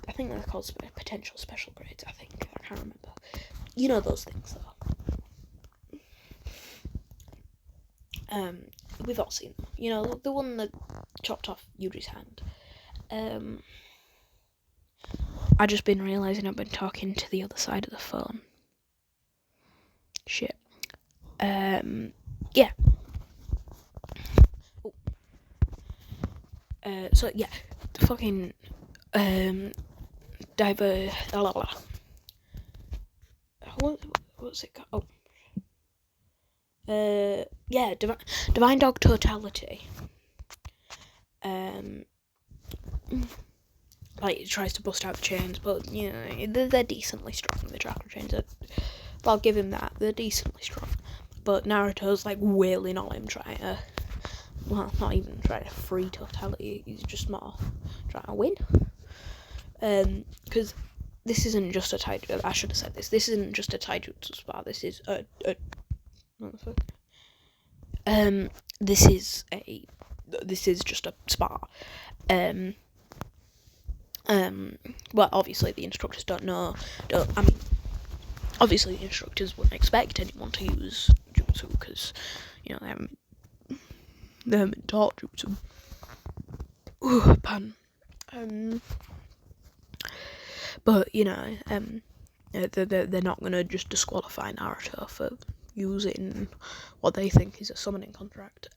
I think they're called potential special grades. I can't remember. You know those things though. We've all seen them. You know, the one that chopped off Yuji's hand. I just been realising I've been talking to the other side of the phone. Shit. Yeah. Oh. So yeah, the fucking what's it called? Yeah, divine dog totality. Like it tries to bust out the chains, but you know they're decently strong. The chakra chains I'll give him that. They're decently strong. But Naruto's like wailing on him, trying to, well, not even trying to free totality. He's just more trying to win. Because this isn't just a taijutsu. I should have said this. This isn't just a taijutsu spar. This is what the fuck? This is just a spar. Well, obviously the instructors don't know. Obviously the instructors wouldn't expect anyone to use jutsu because, you know, they haven't been taught jutsu. Pardon. But you know, they're not gonna just disqualify Naruto for using what they think is a summoning contract.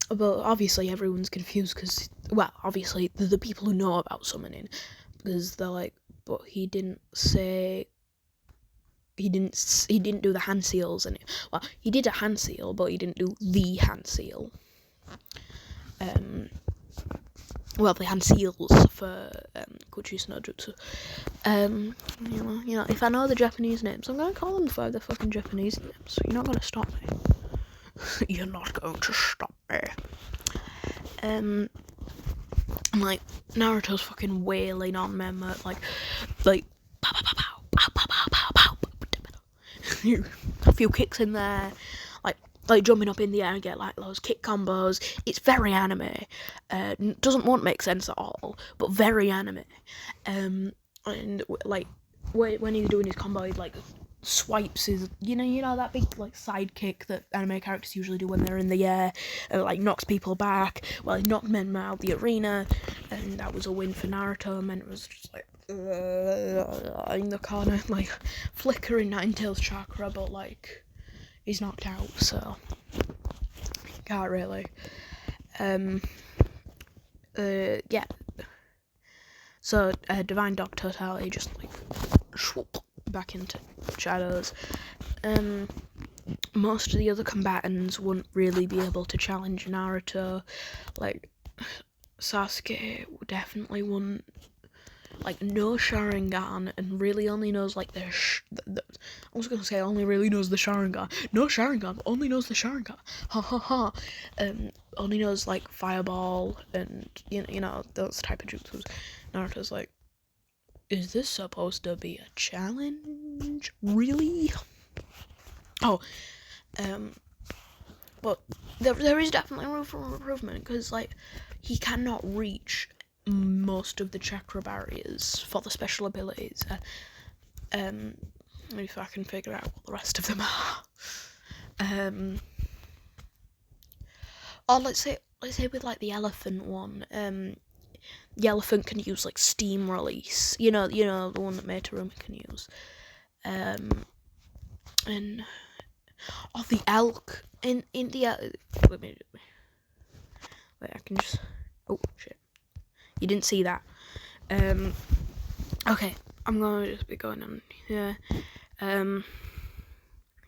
But obviously everyone's confused because, well, obviously the people who know about summoning, because they're like, but he didn't say. He didn't do the hand seals, and well, he did a hand seal, but he didn't do the hand seal. Well, the hand seals for Kuchis no Jutsu. You know, if I know the Japanese names, I'm gonna call them by the fucking Japanese names. So you're not gonna stop me. You're not going to stop me. Like Naruto's fucking wailing on them, like pow pow pow pow pow pow pow pow. A few kicks in there, like jumping up in the air and get like those kick combos. It's very anime. Doesn't want to make sense at all, but very anime. And like when he's doing his combo, he like swipes his, you know that big like side kick that anime characters usually do when they're in the air, and like knocks people back. Well, he knocked men out of the arena, and that was a win for Naruto. And it was just like in the corner, like flickering Ninetales chakra, but like he's knocked out, so can't really. Yeah. So Divine Dog Totality just like swoop back into shadows. Most of the other combatants wouldn't really be able to challenge Naruto. Like Sasuke definitely wouldn't. Like no Sharingan, and really only knows like I was gonna say only really knows the Sharingan. No Sharingan, only knows the Sharingan. Ha ha ha. Only knows like Fireball and you know those type of jutsus. Naruto's like, is this supposed to be a challenge? Really? Oh, but there is definitely room for improvement because like he cannot reach most of the chakra barriers for the special abilities. If I can figure out what the rest of them are. Or let's say with like the elephant one, the elephant can use like steam release. You know the one that Meteoruma can use. And the elk in the wait, I can just, oh shit. You didn't see that. Okay, I'm gonna just be going on here.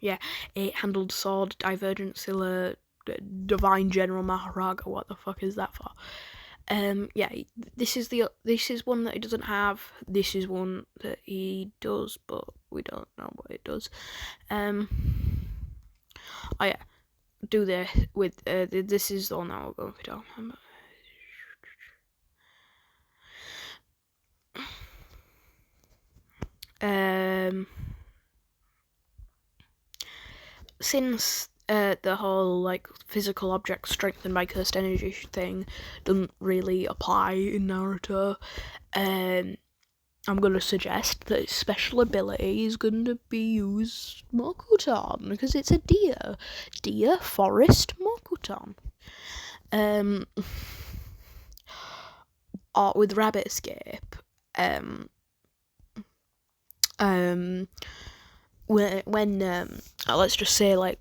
Yeah, 8-handled sword, Divergent Scylla, Divine General Maharaga. What the fuck is that for? Yeah, this is one that he doesn't have. This is one that he does, but we don't know what it does. Oh yeah, do this with this is the one that we're going to talk about. Since the whole like physical object strengthened by cursed energy thing doesn't really apply in Naruto, I'm gonna suggest that its special ability is gonna be used Mokuton because it's a deer forest Mokuton. Or with rabbit escape, when let's just say like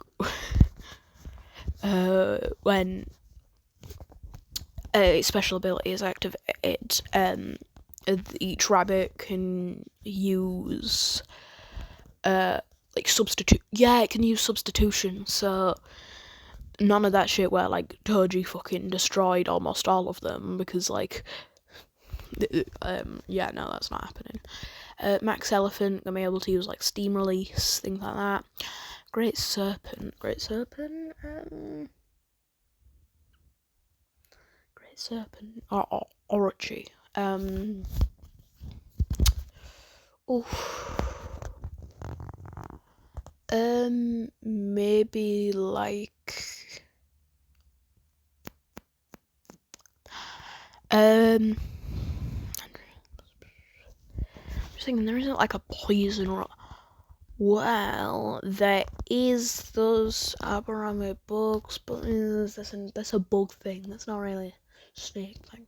when a special ability is activated, each rabbit can use like substitute. Yeah, it can use substitution. So none of that shit where like Toji fucking destroyed almost all of them because like yeah, no, that's not happening. Max Elephant gonna be able to use like steam release, things like that. Great Serpent, Orochi. Maybe like I'm just thinking there isn't like a poison. Well, there is those Aburame bugs, but that's a bug thing. That's not really a snake thing.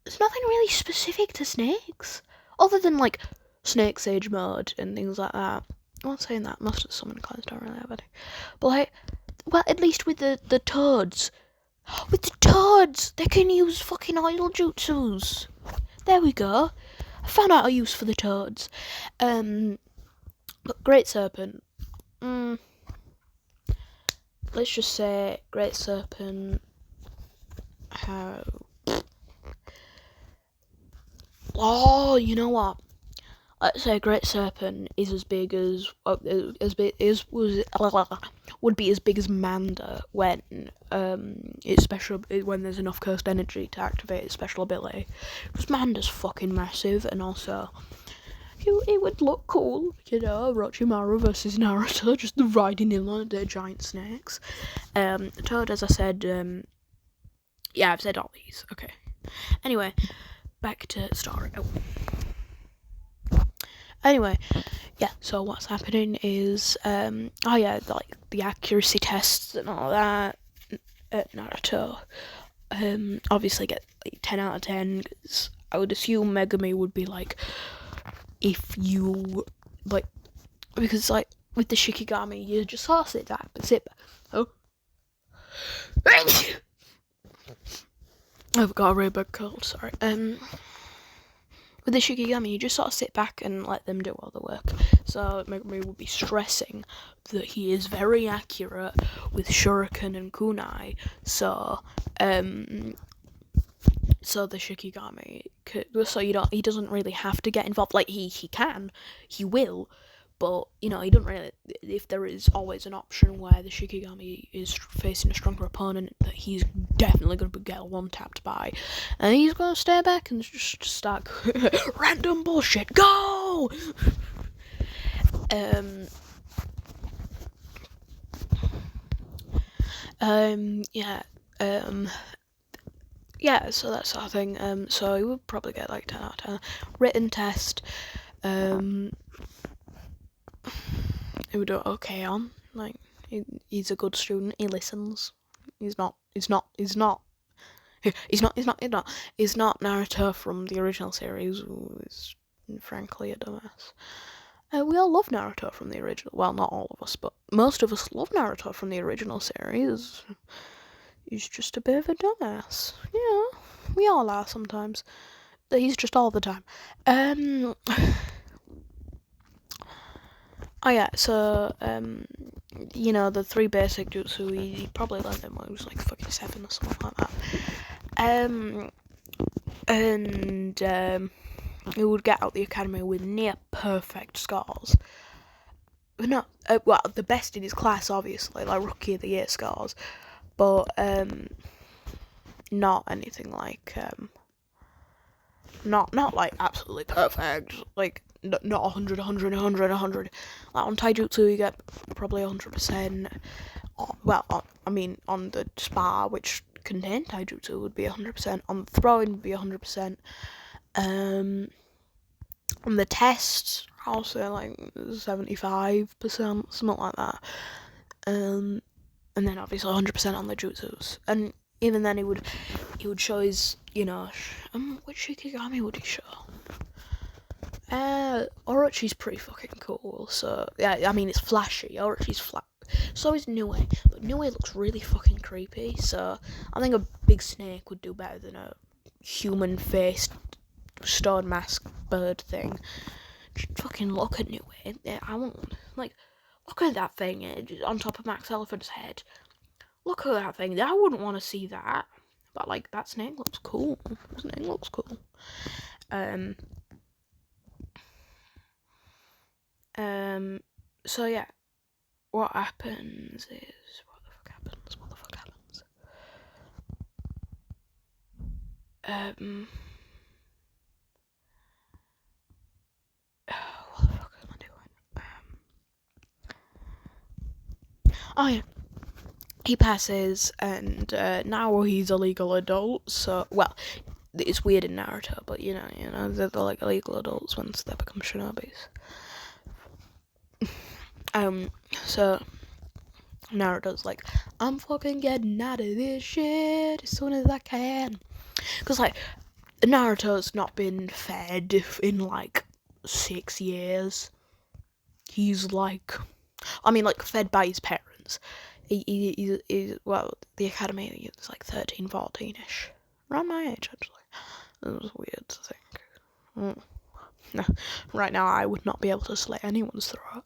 There's nothing really specific to snakes, other than like snake sage mode and things like that. I'm not saying that most of the summon cards don't really have any, but like, well, at least with the toads. With the toads, they can use fucking oil jutsus. There we go. I found out a use for the toads. But Great Serpent. Let's just say Great Serpent. How? Oh, you know what? Let's say Great Serpent is as big as would be as big as Manda when it's special when there's enough cursed energy to activate its special ability. Because Manda's fucking massive, and also it would look cool, you know, Orochimaru versus Naruto, just riding in on the giant snakes. Toad, as I said, yeah, I've said all these. Okay. Anyway, back to story. Anyway, yeah, so what's happening is, like, the accuracy tests and all that at Naruto, obviously get, like, 10 out of 10, because I would assume Megumi would be, like, if you, like, because, like, with the Shikigami, you just sort of sit back, oh. I've got a really bad cold, sorry, with the Shikigami, you just sort of sit back and let them do all the work. So Megumi will be stressing that he is very accurate with Shuriken and Kunai. So the Shikigami, he doesn't really have to get involved. Like he can, he will, but you know he doesn't really. If there is always an option where the Shikigami is facing a stronger opponent that he's definitely going to get one tapped by, and he's going to stay back and just start random bullshit. Go. Yeah, so that sort of thing. So he would probably get like 10 out of 10. Written test, he would do okay on. Like, he's a good student. He listens. He's not Naruto from the original series, who is frankly a dumbass. We all love Naruto from the original. Well, not all of us, but most of us love Naruto from the original series. He's just a bit of a dumbass. Yeah, we all are sometimes. He's just all the time. Oh yeah, so, you know, the 3 basic jutsu, he probably learned them when he was like fucking 7 or something like that. He would get out the academy with near perfect scores. No, well, the best in his class, obviously, like Rookie of the Year scores, but, not anything like, not like absolutely perfect, like, not 100, 100, 100, 100. Like on taijutsu, you get probably 100%. Well, on the spar, which contained taijutsu, would be 100%. On the throwing, would be 100%. On the tests, I'll say like 75%, something like that. And then obviously 100% on the jutsus. And even then, he would show his, which Shikigami would he show? Orochi's pretty fucking cool. So yeah, I mean it's flashy. Orochi's flat. So is Nue, but Nue looks really fucking creepy. So I think a big snake would do better than a human-faced stone mask bird thing. Just fucking look at Nue. I won't look at that thing on top of Max Elephant's head. Look at that thing. I wouldn't want to see that. But like that snake looks cool. So yeah, what happens is what the fuck happens? What the fuck am I doing? Oh yeah, he passes, and now he's a legal adult. So well, it's weird in Naruto, but they're like illegal adults once they become shinobis. So Naruto's like, I'm fucking getting out of this shit as soon as I can. Because, like, Naruto's not been fed in, like, 6 years. He's, like, fed by his parents. Well, the academy, he's, like, 13, 14-ish. Around my age, actually. That was weird to think. No, right now I would not be able to slay anyone's throat.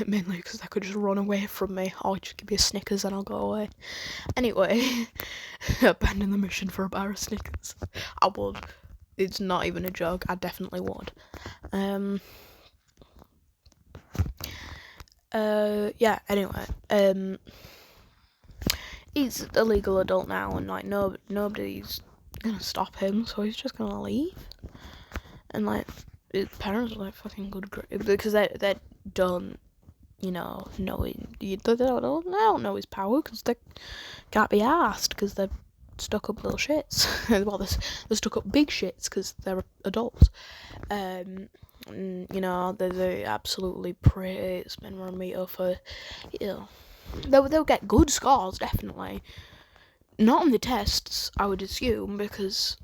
Mainly because I could just run away from me, or just give me a Snickers and I'll go away. Anyway, abandon the mission for a bar of Snickers. I would. It's not even a joke. I definitely would. Yeah. Anyway, he's a legal adult now, and like nobody's gonna stop him, so he's just gonna leave. And like his parents are like fucking good because they don't, they don't know his power because they can't be asked because they're stuck up little shits. Well, they're stuck up big shits because they're adults. They're absolutely pretty spin meter for, they'll get good scores, definitely. Not on the tests, I would assume, because,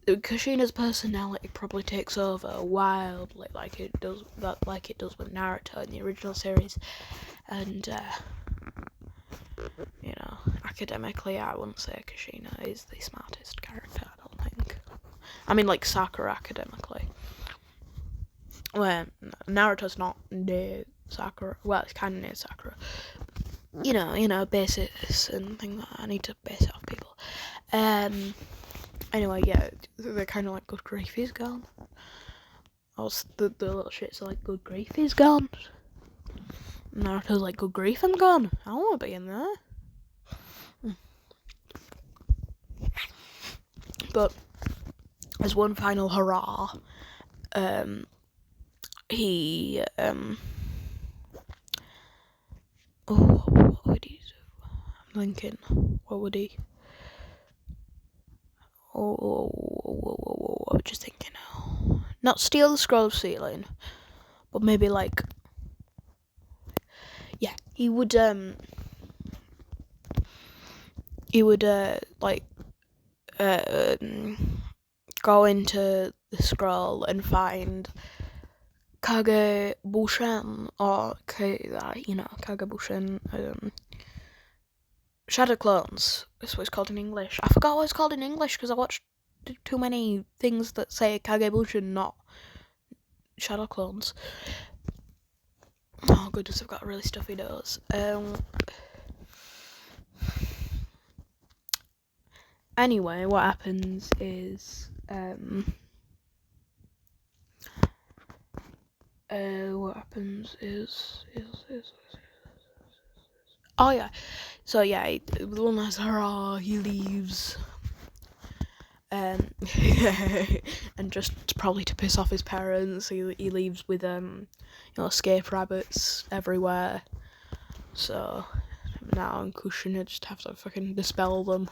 Kushina's personality probably takes over wildly, like it does with Naruto in the original series, and academically, I wouldn't say Kushina is the smartest character. I don't think. I mean, like Sakura academically. Well, Naruto's not near Sakura. Well, it's kind of near Sakura. Basis and things like that. I need to base it off people. Anyway, yeah, they're kind of like, good grief, he's gone. The little shits are like, good grief, he's gone. Naruto's like, good grief, I'm gone. I don't want to be in there. But as one final hurrah, he what would he do? I'm thinking, what would he? I was just thinking, not steal the scroll of sealing, but maybe like, yeah, he would go into the scroll and find Kage Bushen, or Kage Bushen, Shadow Clones. That's what it's called in English. I forgot what it's called in English because I watched too many things that say Kage Bushen, not Shadow Clones. Oh goodness, I've got a really stuffy nose. Anyway, what happens is oh yeah, so yeah, the one last hurrah, he leaves, and just probably to piss off his parents, he leaves with escape rabbits everywhere. So now and Kushina just have to fucking dispel them.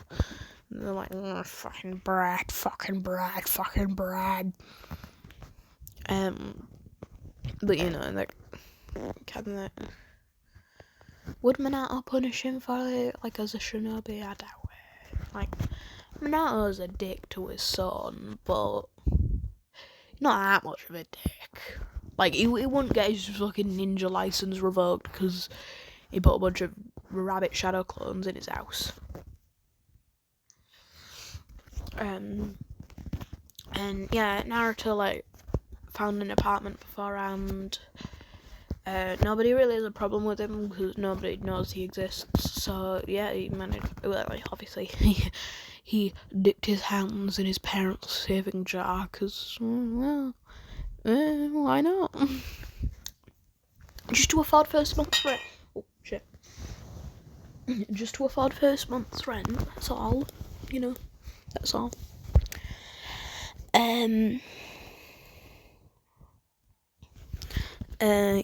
And they're like, fucking Brad. But like, can they? Would Minato punish him for it, like as a shinobi? I doubt it. Like, Minato's a dick to his son, but not that much of a dick. Like, he wouldn't get his fucking ninja license revoked because he put a bunch of rabbit shadow clones in his house. And yeah, Naruto like found an apartment beforehand. Nobody really has a problem with him because nobody knows he exists. So yeah, he managed. Well, like, obviously, he dipped his hands in his parents' saving jar because why not? Just to afford first month's rent. Oh shit! Just to afford first month's rent. That's all. That's all.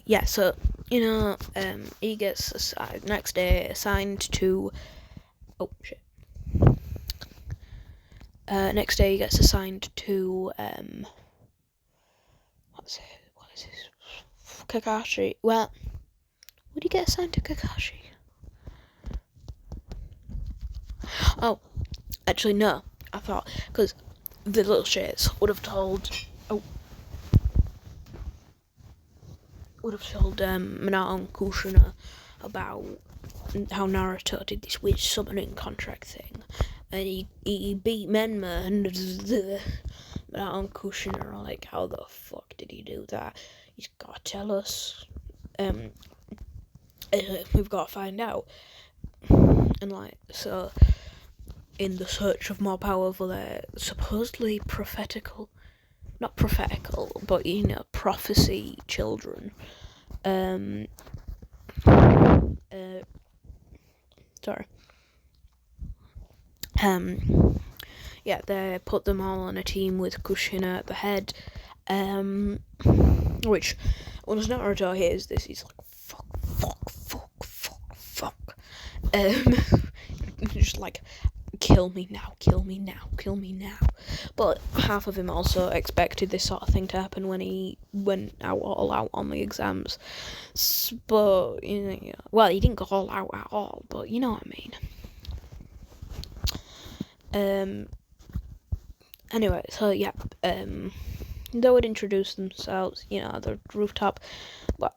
Yeah, so, he gets next day assigned to, next day he gets assigned to, what is this, Kakashi. Well, would he get assigned to Kakashi? Oh, actually no, I thought, because the little shits would have told Minato and Kushina about how Naruto did this weird summoning contract thing, and he beat Menma, and Minato and Kushina are like, how the fuck did he do that? He's gotta tell us. We've gotta find out. And like, so in the search of more power for their supposedly not prophetical, but prophecy children. Yeah, they put them all on a team with Kushina at the head. Which, when Naruto hears this, he's like, fuck. Just like, kill me now. But half of him also expected this sort of thing to happen when he went all out on the exams. But, well, he didn't go all out at all, but you know what I mean. Anyway, so yeah, they would introduce themselves, the rooftop, but,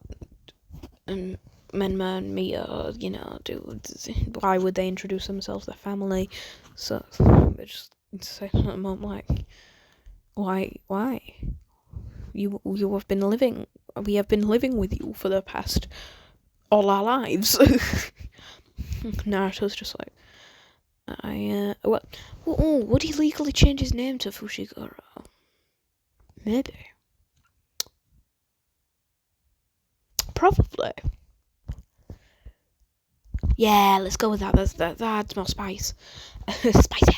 Menma and Mia, why would they introduce themselves, their family? So they just say something like, why? We have been living with you for the past all our lives. Naruto's just like, would he legally change his name to Fushiguro? Maybe. Probably. Yeah, let's go with that. That's more spice. Spicy.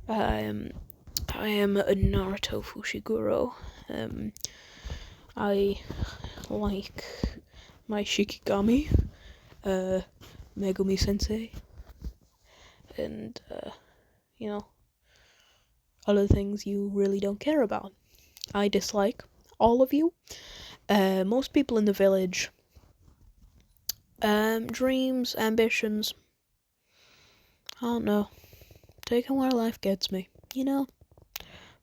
I am a Naruto Fushiguro. I like my Shikigami, Megumi Sensei, and other things you really don't care about. I dislike all of you. Most people in the village. Dreams, ambitions. I don't know. Taking where life gets me.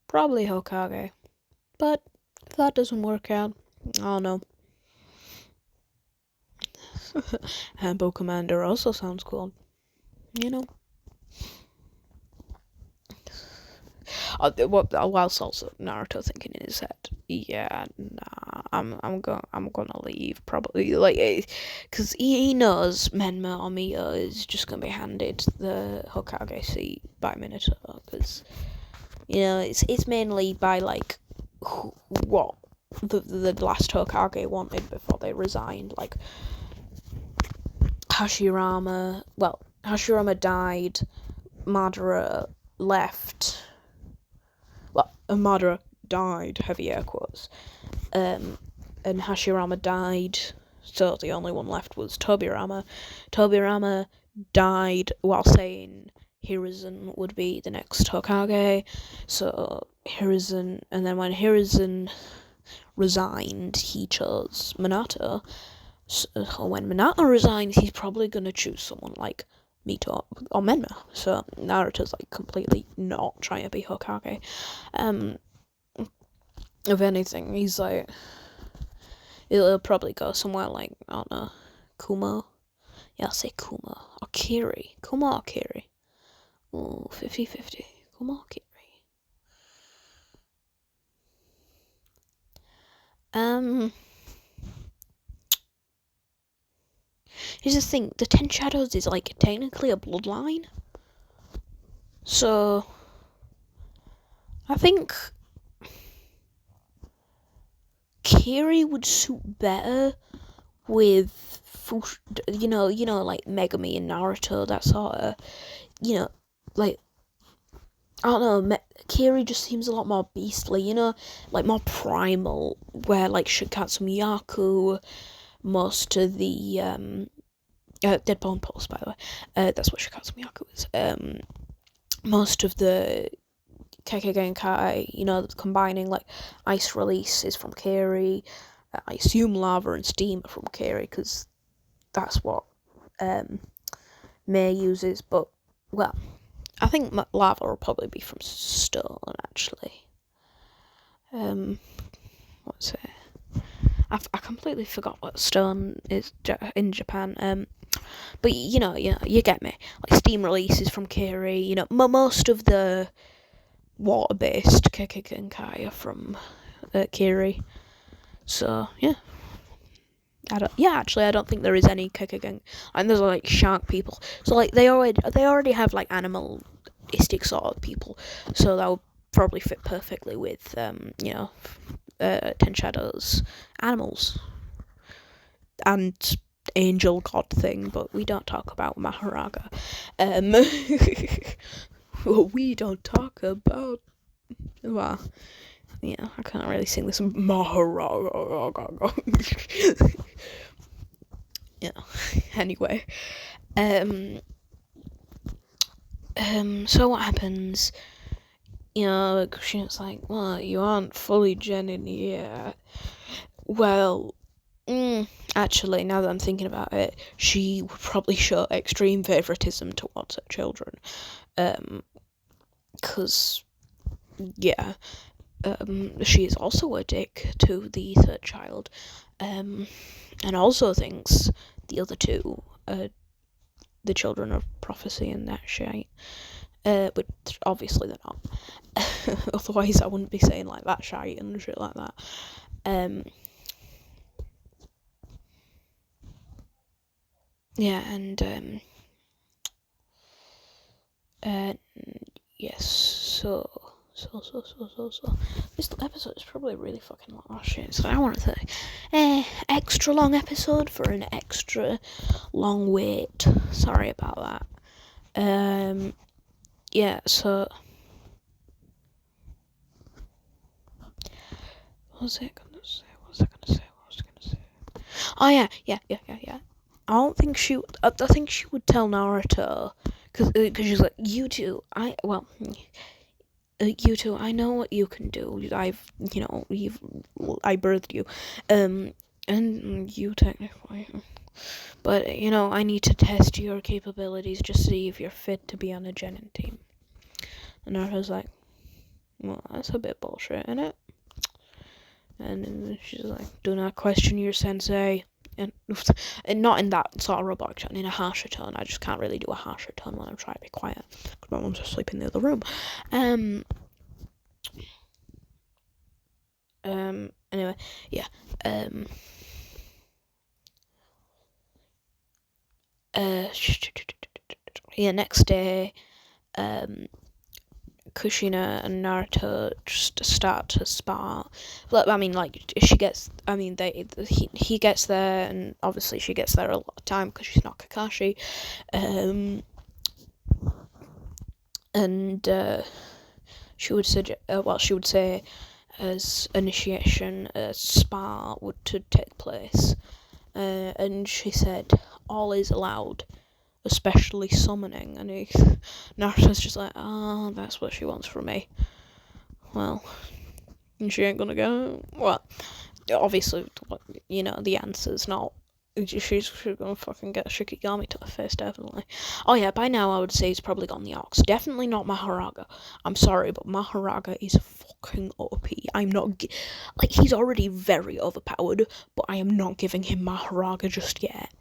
Probably Hokage. But if that doesn't work out, I don't know. Hambo Commander also sounds cool. Whilst also Naruto thinking in his head, yeah, nah, I'm gonna leave probably, because he knows Menma or Mia is just gonna be handed the Hokage seat by Minato, because it's mainly by what the last Hokage wanted before they resigned, like Hashirama died, Madara left. Well, Madara died, heavy air quotes. And Hashirama died, so the only one left was Tobirama. Tobirama died while saying Hiruzen would be the next Hokage. So Hiruzen, and then when Hiruzen resigned, he chose Minato. So when Minato resigns, he's probably gonna choose someone like Mito or Menma. So Naruto's like completely not trying to be Hokage. If anything, he's like, it'll probably go somewhere like, I don't know, Kuma. Yeah, I'll say Kuma or Kiri. Kuma or Kiri. Ooh, 50-50. Kuma or Kiri. Here's the thing, the Ten Shadows is like technically a bloodline. So I think Kiri would suit better with you know, like Megumi and Naruto, that sort of, like, I don't know, Kiri just seems a lot more beastly, like more primal, where like Shikatsu Miyaku, most of the Dead Bone Pulse, by the way, that's what Shikatsu Miyaku is. Most of the Kekkei Genkai, combining like ice release is from Kiri. I assume lava and steam are from Kiri because that's what Mei uses. But well, I think lava will probably be from stone actually. What's it? I completely forgot what stone is in Japan. But you get me. Like steam releases from Kiri. Most of the water-based Kekkei Genkai are from Kiri. So yeah. I don't think there is any Kekkei Genkai. And there's like shark people. So like they already have like animalistic sort of people. So that would probably fit perfectly with Ten Shadows animals and angel god thing, but we don't talk about Maharaga. We don't talk about, well, yeah, I can't really sing this Maharaga. Yeah. Anyway, so what happens? Kushina's like, well, you aren't fully genin yet. Well, actually, now that I'm thinking about it, she would probably show extreme favoritism towards her children. Because, yeah, she is also a dick to the third child, and also thinks the other two are the children of prophecy and that shit. But obviously they're not. Otherwise I wouldn't be saying like that shite and shit like that. Yeah, and yes, so this episode is probably really fucking long. Oh shit, so I wanted to extra long episode for an extra long wait. Sorry about that. Yeah, so what was I gonna say? Oh yeah. I don't think I think she would tell Naruto, cause she's like, you two, I know what you can do. I birthed you, and you technically, but I need to test your capabilities just to see if you're fit to be on a Genin team. And Naruto's like, well, that's a bit bullshit, isn't it? And she's like, do not question your sensei. And not in that sort of robotic tone, in a harsher tone. I just can't really do a harsher tone when I'm trying to be quiet, because my mom's asleep in the other room. Anyway, yeah. Next day, Kushina and Naruto just start to spar. I mean, like, he gets there, and obviously she gets there a lot of time because she's not Kakashi. and she would say as initiation, a spa would to take place, and she said all is allowed, especially summoning. And Naruto's just like, oh, that's what she wants from me. Well, she ain't gonna go. Well, obviously, the answer's not. She's gonna fucking get Shikigami to her face, definitely. Oh yeah, by now I would say he's probably gone the Ox. Definitely not Maharaga. I'm sorry, but Maharaga is fucking OP. I'm not... he's already very overpowered, but I am not giving him Maharaga just yet.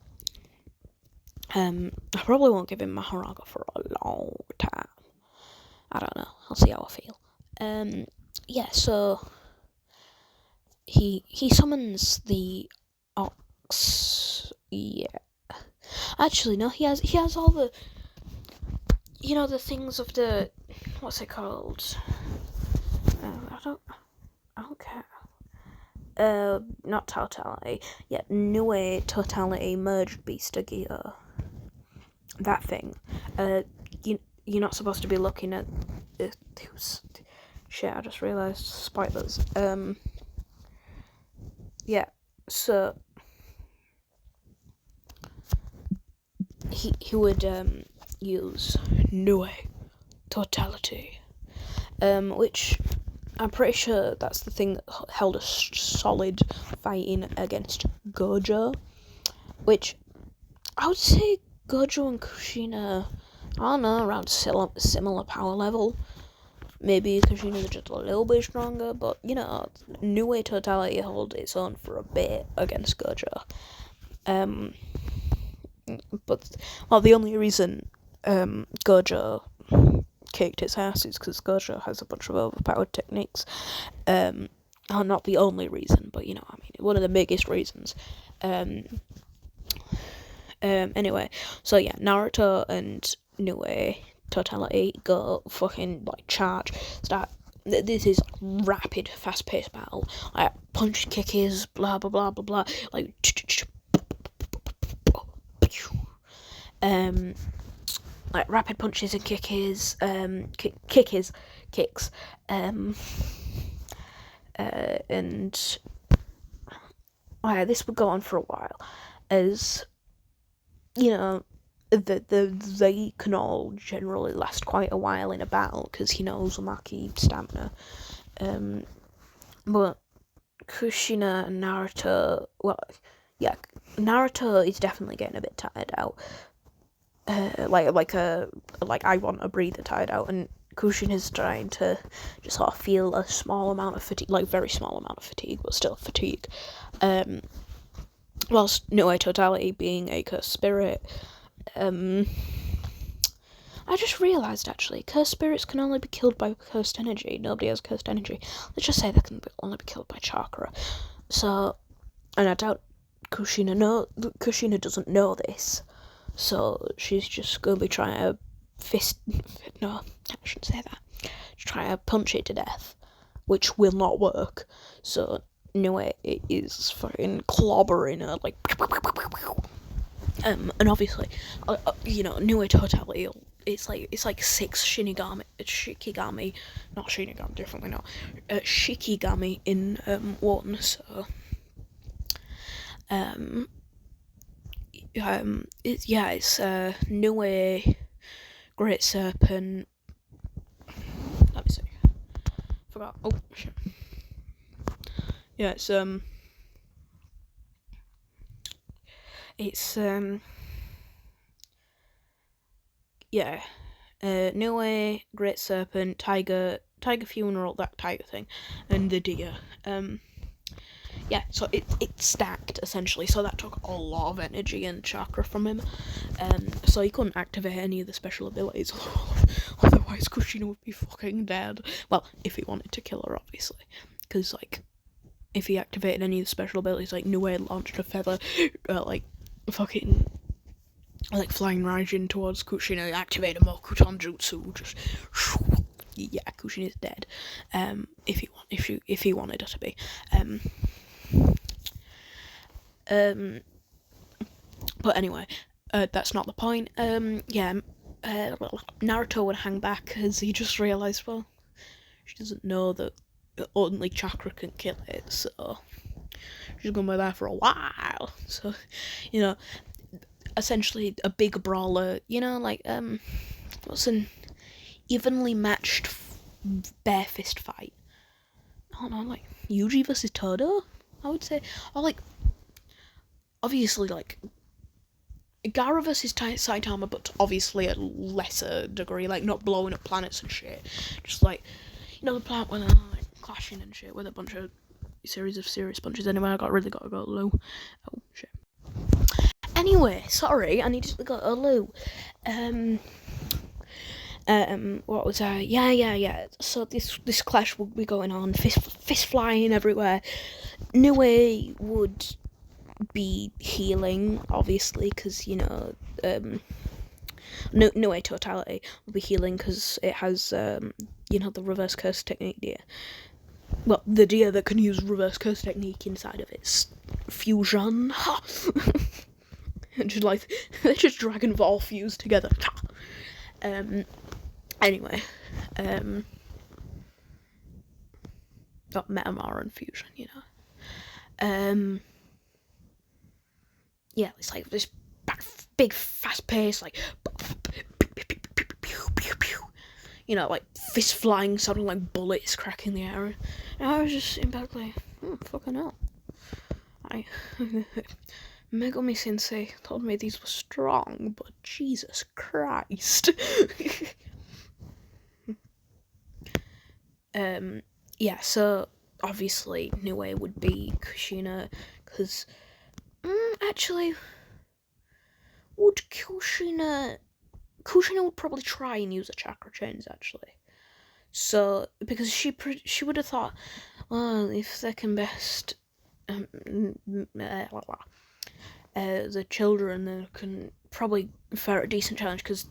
I probably won't give him Maharaga for a long time. I don't know. I'll see how I feel. Yeah, so... He summons the Ox. Yeah. Actually, no, he has all the... the things of the... What's it called? I don't care. Not totality. Yeah, Nue totality merged beaster gear. That thing. You're not supposed to be looking at... Shit, I just realised. Spoilers. Yeah, so... He would, use Nue totality. Which... I'm pretty sure that's the thing that held us solid fighting against Gojo. Which, I would say Gojo and Kushina, I don't know, around similar power level. Maybe Kushina's just a little bit stronger, but, Nue Totality held its own for a bit against Gojo. But, well, the only reason, Gojo kicked his ass is because Gojo has a bunch of overpowered techniques. Not the only reason, but one of the biggest reasons. Anyway, so yeah, Naruto and Nue Totality go fucking charge. Start. This is rapid, fast-paced battle. Punch, kicks, blah blah blah blah blah. Rapid punches and kicks, kicks, and this would go on for a while, as they can all generally last quite a while in a battle because Uzumaki stamina, but Kushina and Naruto, Naruto is definitely getting a bit tired out. I want a breather tired out, and Kushina is trying to just sort of feel a small amount of fatigue, very small amount of fatigue, but still fatigue. Whilst Nue Totality being a cursed spirit, I just realised actually, cursed spirits can only be killed by cursed energy. Nobody has cursed energy. Let's just say they can only be killed by chakra. So, and I doubt Kushina doesn't know this. So she's just going to be trying to no, I shouldn't say that. She's trying to punch it to death, which will not work. So Nue is fucking clobbering her, and obviously, Nue Totality, it's like 6 Shikigami, not Shinigami, definitely not, Shikigami in one, so, it's Nue, Great Serpent. Let me see. Forgot. Oh shit. Yeah, it's Nue, Great Serpent, Tiger Funeral, that tiger thing, and the deer. So it's stacked essentially, so that took a lot of energy and chakra from him. So he couldn't activate any of the special abilities, otherwise Kushina would be fucking dead. Well, if he wanted to kill her, obviously, because if he activated any of the special abilities, Nue launched a feather, fucking flying Raijin towards Kushina, activated Mokuton Jutsu, just Kushina's dead. If he wanted her to be. But anyway, that's not the point. Naruto would hang back because he just realised, well, she doesn't know that only chakra can kill it, so she's gonna be there for a while. So, you know, essentially a big brawler, you know, like, what's an evenly matched bare fist fight? I don't know, like, Yuji versus Todo, I would say. Or, like, obviously, like, Gaara versus Saitama, but obviously at lesser degree, like, not blowing up planets and shit. Just, like, you know, the planet when they're, like, clashing and shit with a bunch of series of serious punches. Anyway, I really gotta go low. Oh, shit. Anyway, sorry, I needed to go to loo. What was I? Yeah. So this clash will be going on, fist flying everywhere. Nue would be healing, obviously, because, you know, Nue totality will be healing because it has, you know, the reverse curse technique deer. Well, the deer that can use reverse curse technique inside of its fusion. And just like, they just Dragon Ball fused together. Anyway, Metamar and fusion, you know. Yeah, it's like this big fast pace, like, you know, like fist flying, sounding like bullets cracking the air. And I was just sitting back like, fucking hell. Megumi Sensei told me these were strong, but Jesus Christ. Yeah, so obviously Nue would be Kushina, because actually, would Kushina would probably try and use a chakra chains, actually. So, because she would have thought, well, if they can best the children, they can probably fare a decent challenge, because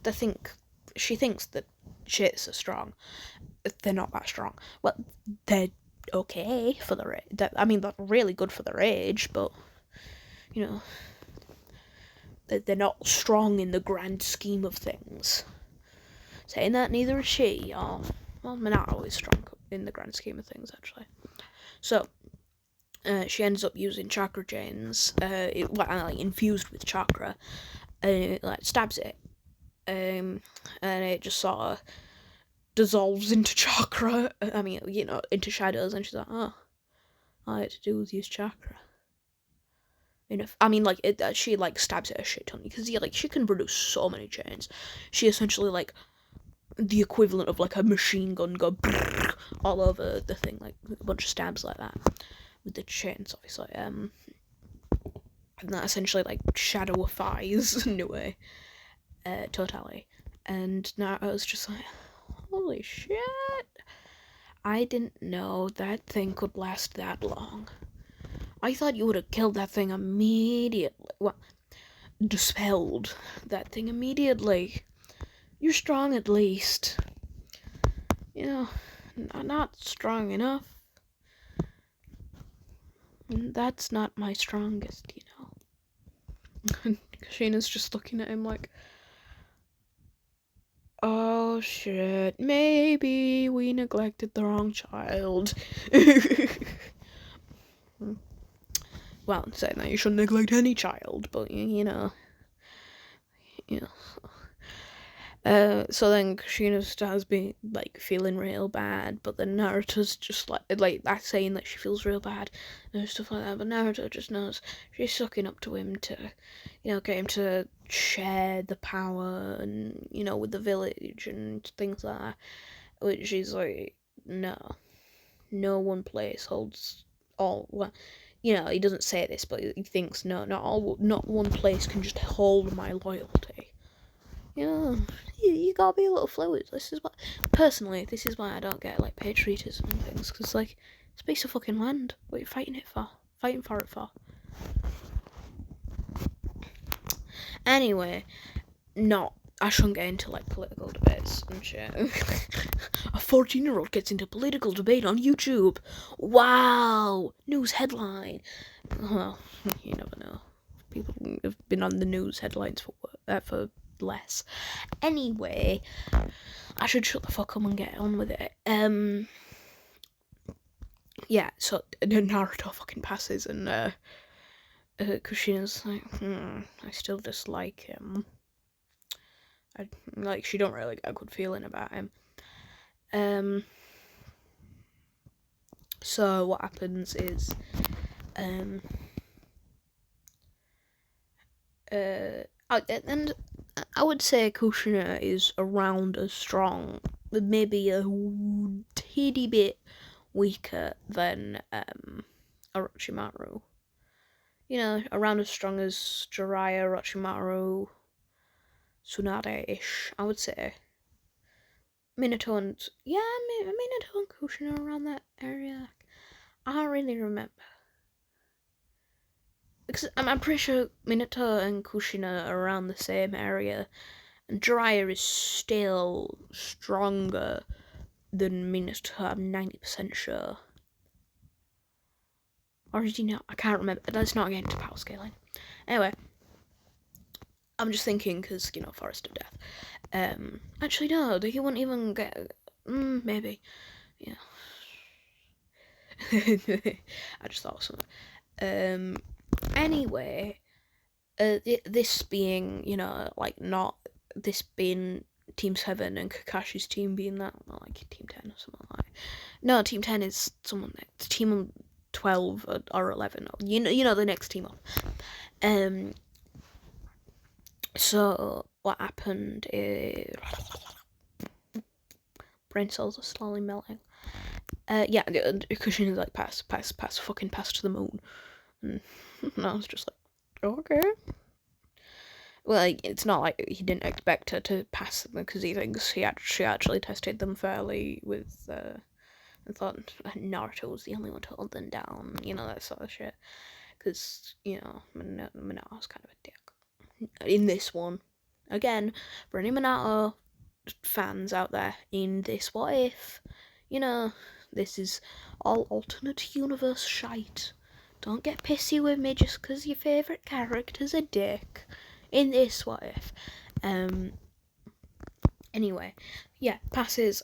she thinks that shits are strong. They're not that strong. Well, they're okay for their age. I mean, they're really good for their age, but, you know, they're not strong in the grand scheme of things. Saying that, neither is she. Well, Minato is strong in the grand scheme of things, actually. So, she ends up using chakra chains, infused with chakra, and it, like, stabs it. And it just sort of dissolves into chakra, I mean, you know, into shadows, and she's like, oh, all I had to do was use chakra. She, like, stabs it a shit ton, because, yeah, like, she can produce so many chains. She essentially, like, the equivalent of, like, a machine gun go all over the thing, like, a bunch of stabs like that, with the chains, obviously, and that essentially, like, shadowifies Nue, totally, and now I was just like, holy shit, I didn't know that thing could last that long. I thought you would have killed that thing immediately. Well, dispelled that thing immediately. You're strong at least. You know, not strong enough. That's not my strongest, you know. Kushina's just looking at him like, oh shit, maybe we neglected the wrong child. Well, saying that you shouldn't neglect any child, but you know. So then Kushina starts being, like, feeling real bad, but then Naruto's just like that's saying that she feels real bad and stuff like that, but Naruto just knows she's sucking up to him to, you know, get him to share the power and, you know, with the village and things like that, which she's like, no one place holds all, well, you know, he doesn't say this, but he thinks, not one place can just hold my loyalty. You know, you gotta be a little fluid. This is why I don't get, like, patriotism and things, because, like, it's a piece of fucking land. What are you fighting for it for? Anyway, I shouldn't get into, like, political debates and shit. A 14-year-old gets into political debate on YouTube. Wow! News headline. Well, you never know. People have been on the news headlines for less. Anyway, I should shut the fuck up and get on with it. Yeah, so Naruto fucking passes, and Kushina's like, I still dislike him. She don't really get a good feeling about him. So what happens is, and I would say Kushina is around as strong, maybe a teeny bit weaker than Orochimaru. You know, around as strong as Jiraiya, Orochimaru, Tsunade-ish, I would say. Minato and Kushina around that area. I don't really remember. Because I'm pretty sure Minato and Kushina are around the same area, and Jiraiya is still stronger than Minato, I'm 90% sure. Or is he not? I can't remember. Let's not get into power scaling. Anyway, I'm just thinking because, Forest of Death. Actually, no, he wouldn't even get. Maybe. Yeah. I just thought of something. Anyway, this being, not this being Team 7 and Kakashi's team being that, like Team 10 or something like that. No, Team 10 is someone next. Team 12 or 11. Or, the next team up. So, what happened is... Brain cells are slowly melting. Yeah, Kushina's like, pass to the moon. And I was just like, okay. Well, it's not like he didn't expect her to pass them because he thinks she actually tested them fairly with, and thought Naruto was the only one to hold them down, that sort of shit. Because, Minato's kind of a dick. In this one, again, for any Minato fans out there, in this what if, this is all alternate universe shite. Don't get pissy with me just because your favourite character's a dick. In this what if. Anyway, yeah, passes,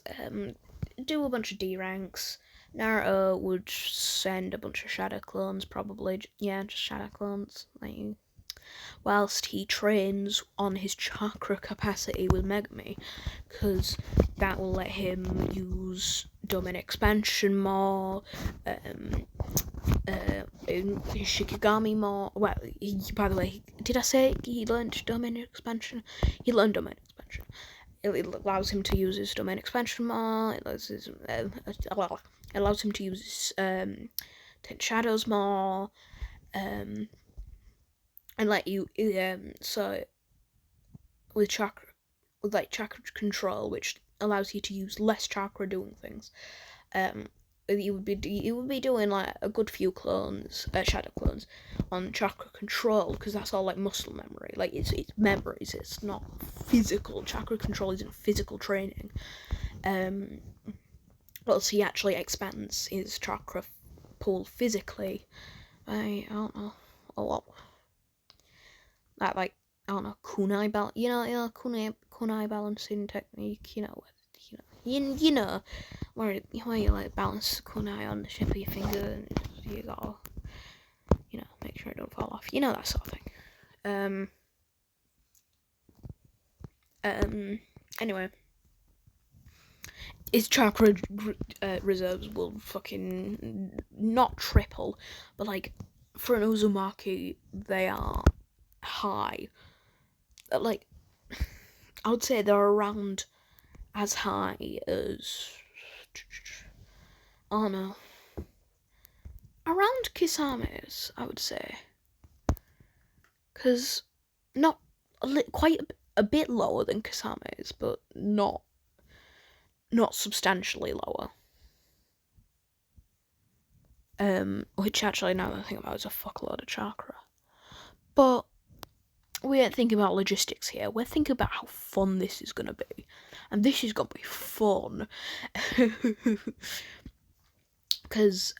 do a bunch of D ranks. Naruto would send a bunch of shadow clones, probably. Yeah, just shadow clones. Whilst he trains on his chakra capacity with Megumi, because that will let him use domain expansion more, Shikigami more. Well, by the way, did I say he learned domain expansion? He learned domain expansion. It allows him to use his domain expansion more. It allows him to use his 10 shadows more. And let you so with chakra control, which allows you to use less chakra doing things. You would be doing like a good few clones, shadow clones, on chakra control, because that's all like muscle memory. Like it's memories. It's not physical. Chakra control isn't physical training. Well, so he actually expands his chakra pool physically. I don't know a lot. That I don't know, kunai kunai balancing technique. Where you like balance kunai on the tip of your finger and you gotta, make sure it don't fall off. That sort of thing. Anyway, his chakra reserves will fucking not triple, but like for an Uzumaki, they are high. Like, I would say they're around as high as, I don't know, around Kisame's, I would say. Because not quite a bit lower than Kisame's, but not substantially lower. Which actually, now that I think about it, is a fuckload of chakra. But we ain't thinking about logistics here. We're thinking about how fun this is gonna be, and this is gonna be fun. Because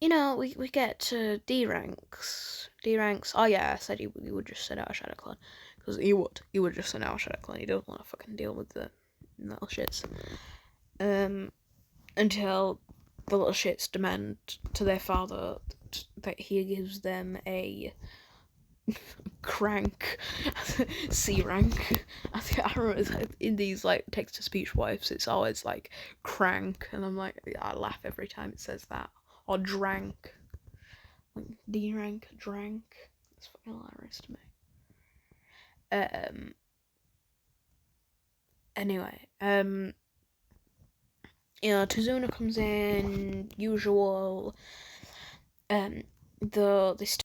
you know, we get to D ranks. D ranks. Oh yeah, I said he would just send out a Shadow Clone, because he would just send out a Shadow Clone. He doesn't want to fucking deal with the little shits. Until the little shits demand to their father that he gives them a crank C rank. I remember in these like text to speech wipes, it's always like crank, and I'm like, I laugh every time it says that, or drank, like D rank, drank. It's fucking hilarious to me. Anyway, you know, Tazuna comes in, usual. The they